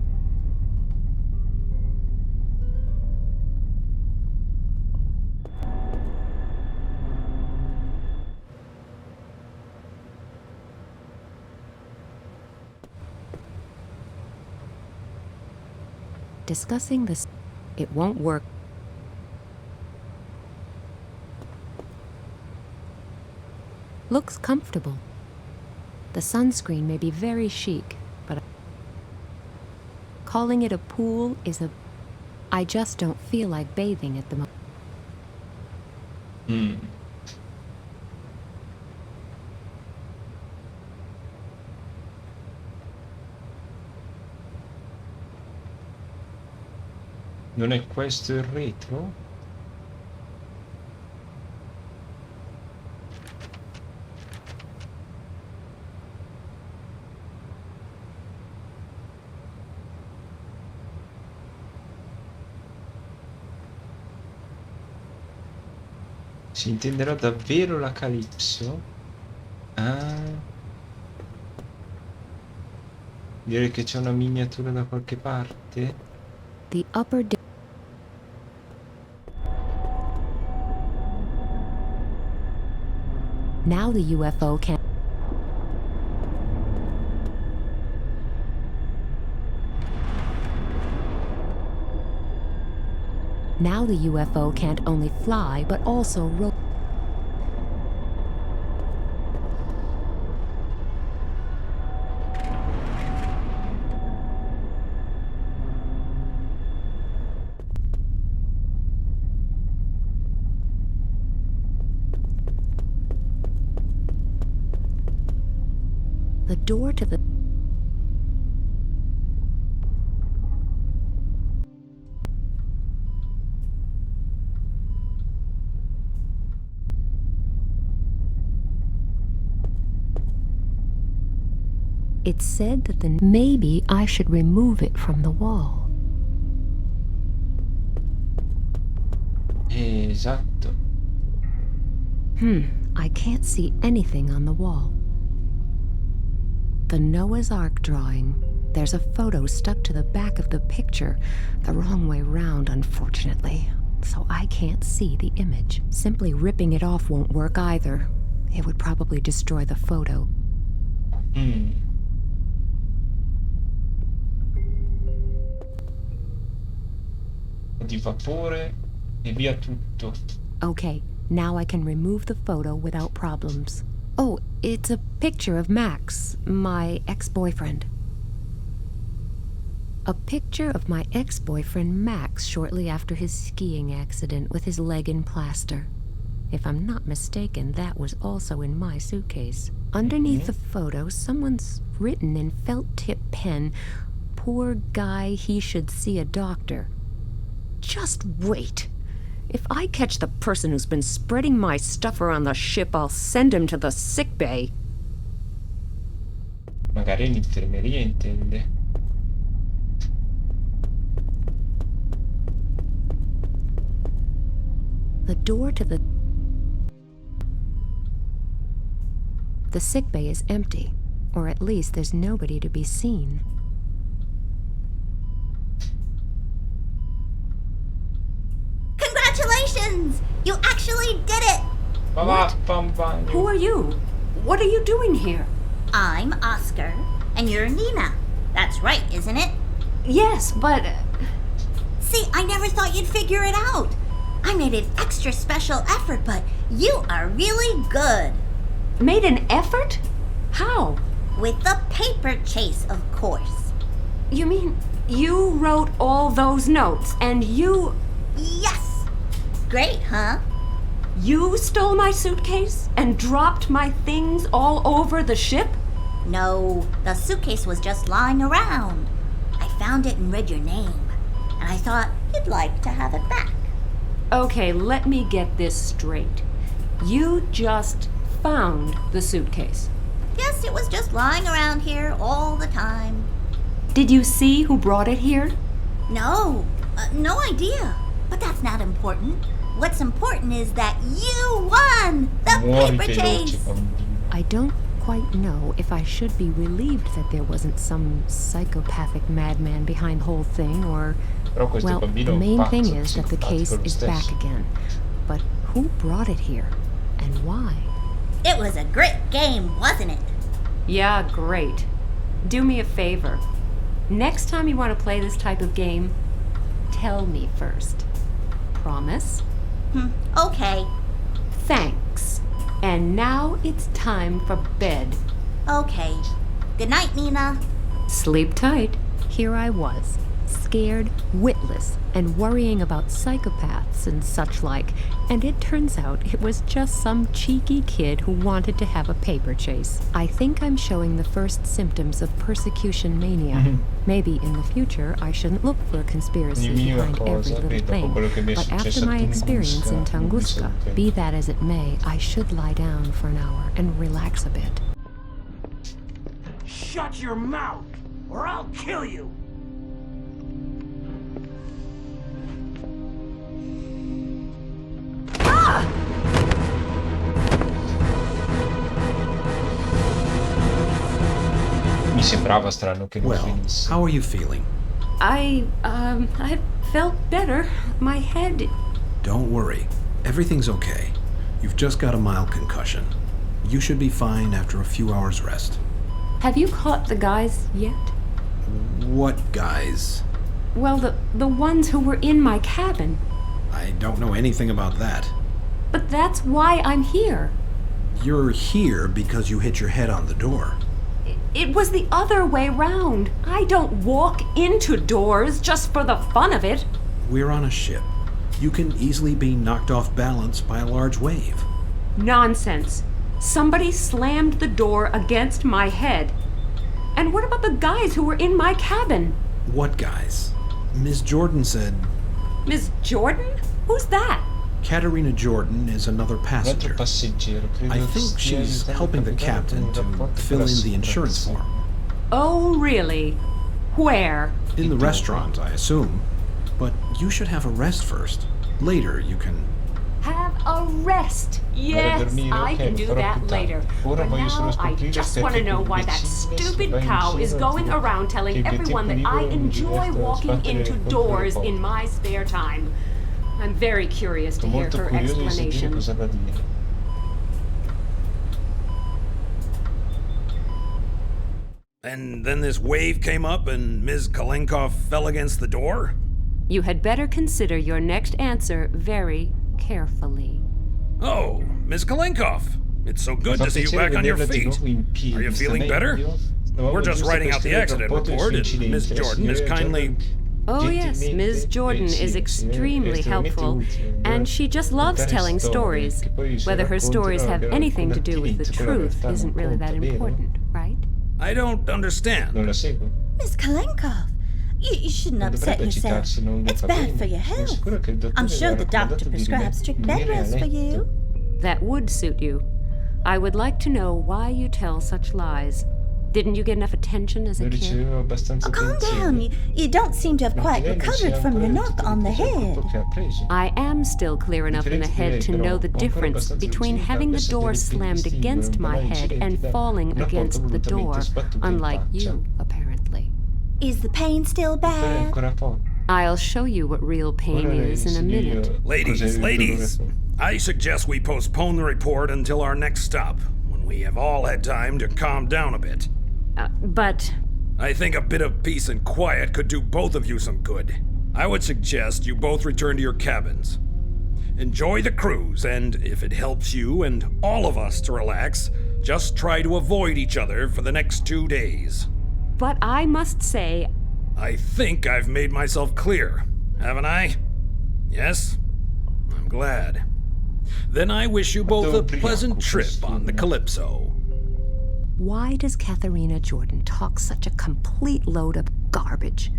[SPEAKER 5] discussing this. It won't work. Looks comfortable. The sunscreen may be very chic, but calling it a pool is a... I just don't feel like bathing at the moment.
[SPEAKER 1] Non è questo il retro? Si intenderà davvero la Calypso? Ah. Direi che c'è una miniatura da qualche parte.
[SPEAKER 5] The upper... Now the UFO can... Now the UFO can't only fly, but also roll. The door to the... It said that the... Maybe I should remove it from the wall.
[SPEAKER 1] Esatto.
[SPEAKER 5] I can't see anything on the wall. The Noah's Ark drawing. There's a photo stuck to the back of the picture, the wrong way round, unfortunately. So I can't see the image. Simply ripping it off won't work either. It would probably destroy the photo.
[SPEAKER 1] Di vapore e via tutto.
[SPEAKER 5] Okay, now I can remove the photo without problems. Oh, it's a picture of Max, my ex-boyfriend. A picture of my ex-boyfriend Max shortly after his skiing accident with his leg in plaster. If I'm not mistaken, that was also in my suitcase. Underneath the photo, someone's written in felt-tip pen, "Poor guy, he should see a doctor." Just wait. If I catch the person who's been spreading my stuff around the ship, I'll send him to the sick bay.
[SPEAKER 1] Magari l'infermeria intende.
[SPEAKER 5] The door to the sick bay is empty, or at least there's nobody to be seen.
[SPEAKER 7] Congratulations! You actually did it!
[SPEAKER 5] Who are you? What are you doing here?
[SPEAKER 7] I'm Oscar, and you're Nina. That's right, isn't it?
[SPEAKER 5] Yes, but...
[SPEAKER 7] See, I never thought you'd figure it out. I made an extra special effort, but you are really good.
[SPEAKER 5] Made an effort? How?
[SPEAKER 7] With the paper chase, of course.
[SPEAKER 5] You mean you wrote all those notes, and you...
[SPEAKER 7] Yes! Great, huh?
[SPEAKER 5] You stole my suitcase and dropped my things all over the ship?
[SPEAKER 7] No, the suitcase was just lying around. I found it and read your name, and I thought you'd like to have it back.
[SPEAKER 5] Okay, let me get this straight. You just found the suitcase.
[SPEAKER 7] Yes, it was just lying around here all the time.
[SPEAKER 5] Did you see who brought it here?
[SPEAKER 7] No, no idea. But that's not important. What's important is that you won the paper chase.
[SPEAKER 5] I don't quite know if I should be relieved that there wasn't some psychopathic madman behind the whole thing, or... Well, the main thing is that the case is back again. But who brought it here? And why?
[SPEAKER 7] It was a great game, wasn't it?
[SPEAKER 5] Yeah, great. Do me a favor. Next time you want to play this type of game, tell me first. Promise?
[SPEAKER 7] Okay.
[SPEAKER 5] Thanks. And now it's time for bed.
[SPEAKER 7] Okay. Good night, Nina.
[SPEAKER 5] Sleep tight. Here I was, scared, witless, and worrying about psychopaths and such like, and it turns out it was just some cheeky kid who wanted to have a paper chase. I think I'm showing the first symptoms of persecution mania. Maybe in the future I shouldn't look for a conspiracy behind every little thing, but after my experience in Tunguska, be that as it may, I should lie down for an hour and relax a bit.
[SPEAKER 4] Shut your mouth, or I'll kill you!
[SPEAKER 1] Mi sembrava strano che non finisse.
[SPEAKER 8] How are you feeling?
[SPEAKER 5] I felt better. My head...
[SPEAKER 8] Don't worry. Everything's okay. You've just got a mild concussion. You should be fine after a few hours rest.
[SPEAKER 5] Have you caught the guys yet?
[SPEAKER 8] What guys?
[SPEAKER 5] Well, the ones who were in my cabin.
[SPEAKER 8] I don't know anything about that.
[SPEAKER 5] But that's why I'm here.
[SPEAKER 8] You're here because you hit your head on the door.
[SPEAKER 5] It was the other way round. I don't walk into doors just for the fun of it.
[SPEAKER 8] We're on a ship. You can easily be knocked off balance by a large wave.
[SPEAKER 5] Nonsense. Somebody slammed the door against my head. And what about the guys who were in my cabin?
[SPEAKER 8] What guys? Ms. Jordan said...
[SPEAKER 5] Ms. Jordan? Who's that?
[SPEAKER 8] Katerina Jordan is another passenger. I think she's helping the captain to fill in the insurance form.
[SPEAKER 5] Oh, really? Where?
[SPEAKER 8] In the restaurant, I assume. But you should have a rest first. Later, you can...
[SPEAKER 5] Have a rest. Yes, I can do that later. But now I just want to know why that stupid cow is going around telling everyone that I enjoy walking into doors in my spare time. I'm very curious to hear her explanation.
[SPEAKER 9] And then this wave came up and Ms. Kalenkov fell against the door?
[SPEAKER 5] You had better consider your next answer very carefully.
[SPEAKER 9] Oh, Ms. Kalenkov. It's so good to see you back on your feet. Are you feeling better? We're just writing out the accident report, and Ms. Jordan is kindly...
[SPEAKER 5] Oh yes, Ms. Jordan is extremely helpful, and she just loves telling stories. Whether her stories have anything to do with the truth isn't really that important, right?
[SPEAKER 9] I don't understand.
[SPEAKER 7] Miss Kalenkov, you shouldn't upset yourself. It's bad for your health. I'm sure the doctor prescribed strict bed rest for you.
[SPEAKER 5] That would suit you. I would like to know why you tell such lies. Didn't you get enough attention as a kid?
[SPEAKER 7] Oh, calm down. You don't seem to have quite recovered from your knock on the head.
[SPEAKER 5] I am still clear enough in the head to know the difference between having the door slammed against my head and falling against the door, unlike you, apparently.
[SPEAKER 7] Is the pain still bad?
[SPEAKER 5] I'll show you what real pain is in a minute.
[SPEAKER 9] Ladies, I suggest we postpone the report until our next stop, when we have all had time to calm down a bit.
[SPEAKER 5] But...
[SPEAKER 9] I think a bit of peace and quiet could do both of you some good. I would suggest you both return to your cabins. Enjoy the cruise, and if it helps you and all of us to relax, just try to avoid each other for the next 2 days.
[SPEAKER 5] But I must say...
[SPEAKER 9] I think I've made myself clear, haven't I? Yes? I'm glad. Then I wish you both a pleasant trip on the Calypso.
[SPEAKER 5] Why does Katerina Jordan talk such a complete load of garbage?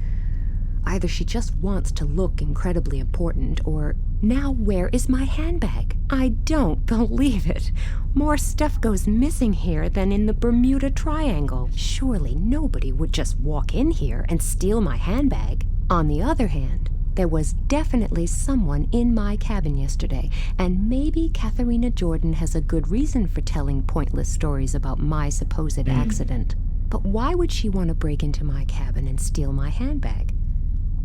[SPEAKER 5] Either she just wants to look incredibly important, or now where is my handbag? I don't believe it. More stuff goes missing here than in the Bermuda Triangle. Surely nobody would just walk in here and steal my handbag. On the other hand, there was definitely someone in my cabin yesterday, and maybe Katerina Jordan has a good reason for telling pointless stories about my supposed accident. But why would she want to break into my cabin and steal my handbag?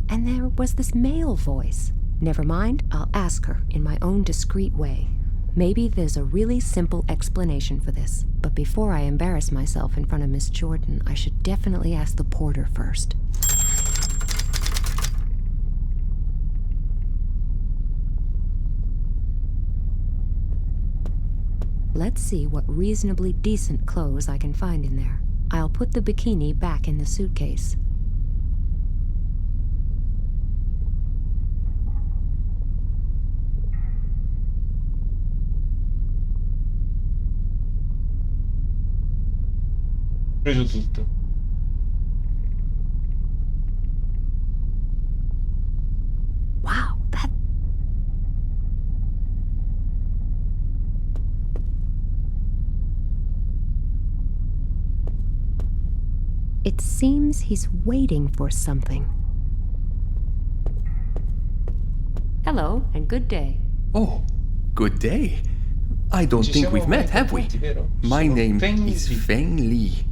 [SPEAKER 5] And there was this male voice. Never mind, I'll ask her in my own discreet way. Maybe there's a really simple explanation for this. But before I embarrass myself in front of Miss Jordan, I should definitely ask the porter first. Let's see what reasonably decent clothes I can find in there. I'll put the bikini back in the suitcase.
[SPEAKER 1] Preso tutto.
[SPEAKER 5] Wow, that... It seems he's waiting for something. Hello, and good day.
[SPEAKER 10] Oh, good day. I don't think we've met, have we? My name is Feng Li.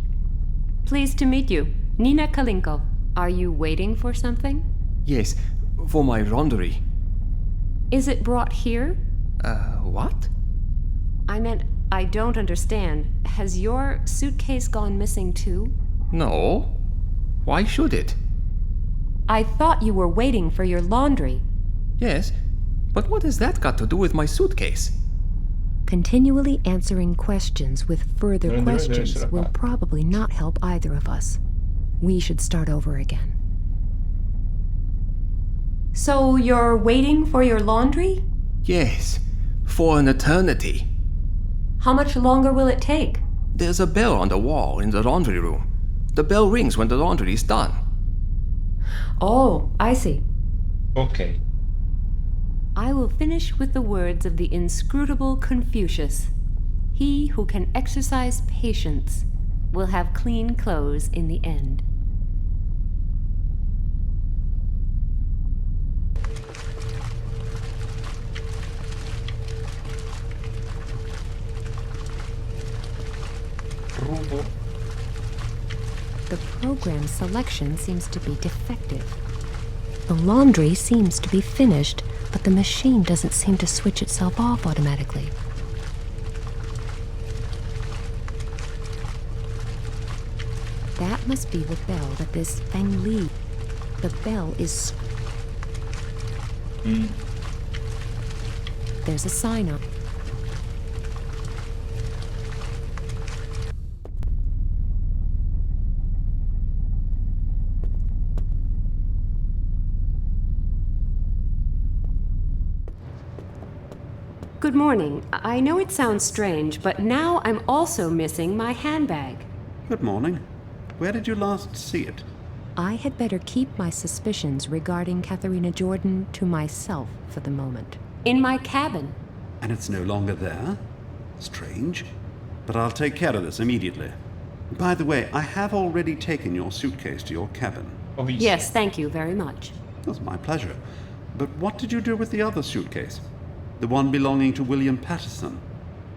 [SPEAKER 5] Pleased to meet you. Nina Kalinko. Are you waiting for something?
[SPEAKER 10] Yes, for my laundry.
[SPEAKER 5] Is it brought here?
[SPEAKER 10] What?
[SPEAKER 5] I meant, I don't understand. Has your suitcase gone missing too?
[SPEAKER 10] No. Why should it?
[SPEAKER 5] I thought you were waiting for your laundry.
[SPEAKER 10] Yes, but what has that got to do with my suitcase?
[SPEAKER 5] Continually answering questions with further questions will probably not help either of us. We should start over again. So you're waiting for your laundry?
[SPEAKER 10] Yes, for an eternity.
[SPEAKER 5] How much longer will it take?
[SPEAKER 10] There's a bell on the wall in the laundry room. The bell rings when the laundry is done.
[SPEAKER 5] Oh, I see.
[SPEAKER 1] Ok.
[SPEAKER 5] I will finish with the words of the inscrutable Confucius. He who can exercise patience will have clean clothes in the end.
[SPEAKER 1] Rubo.
[SPEAKER 5] The program selection seems to be defective. The laundry seems to be finished, but the machine doesn't seem to switch itself off automatically. That must be the bell that this Feng Li... The bell is... There's a sign on it. Good morning. I know it sounds strange, but now I'm also missing my handbag.
[SPEAKER 11] Good morning. Where did you last see it?
[SPEAKER 5] I had better keep my suspicions regarding Katharina Jordan to myself for the moment. In my cabin.
[SPEAKER 11] And it's no longer there? Strange. But I'll take care of this immediately. By the way, I have already taken your suitcase to your cabin.
[SPEAKER 5] Yes, thank you very much.
[SPEAKER 11] It was my pleasure. But what did you do with the other suitcase? The one belonging to William Patterson?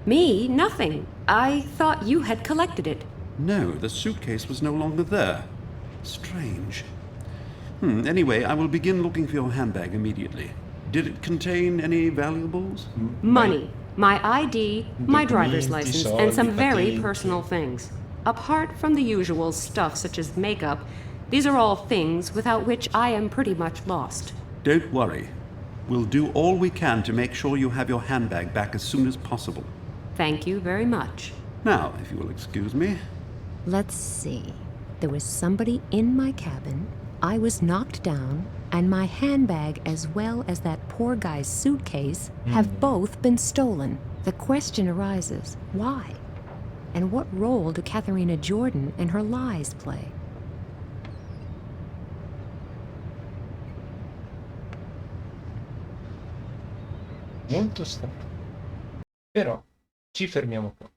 [SPEAKER 5] Me? Nothing. I thought you had collected it.
[SPEAKER 11] No, the suitcase was no longer there. Strange. Anyway, I will begin looking for your handbag immediately. Did it contain any valuables?
[SPEAKER 5] Money, my ID, my driver's license, and some very personal things. Apart from the usual stuff such as makeup, these are all things without which I am pretty much lost.
[SPEAKER 11] Don't worry. We'll do all we can to make sure you have your handbag back as soon as possible.
[SPEAKER 5] Thank you very much.
[SPEAKER 11] Now, if you will excuse me.
[SPEAKER 5] Let's see. There was somebody in my cabin, I was knocked down, and my handbag as well as that poor guy's suitcase have both been stolen. The question arises, why? And what role do Katharina Jordan and her lies play?
[SPEAKER 1] Molto strano. Però ci fermiamo qua.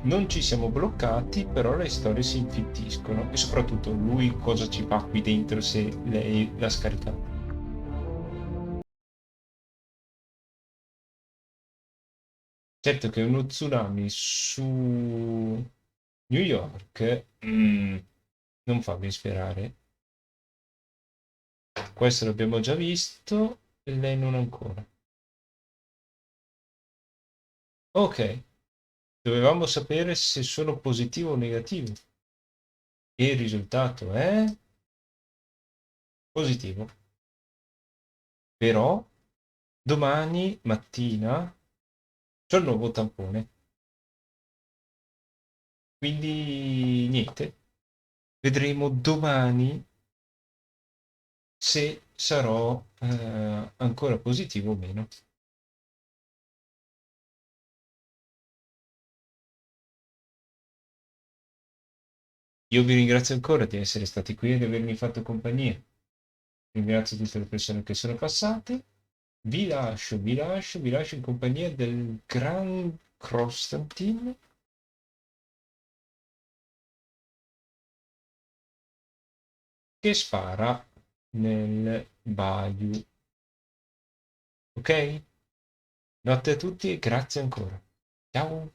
[SPEAKER 1] Non ci siamo bloccati, però le storie si infittiscono e soprattutto lui cosa ci fa qui dentro se lei l'ha scaricato. Certo che uno tsunami su New York non fa ben sperare. Questo l'abbiamo già visto, lei non ancora. Ok. Dovevamo sapere se sono positivo o negativo. E il risultato è positivo. Però domani mattina c'ho il nuovo tampone. Quindi niente. Vedremo domani se sarò ancora positivo o meno. Io vi ringrazio ancora di essere stati qui e di avermi fatto compagnia. Ringrazio tutte le persone che sono passate. Vi lascio in compagnia del Gran Constantine che spara nel Bayou. Ok? Notte a tutti e grazie ancora. Ciao!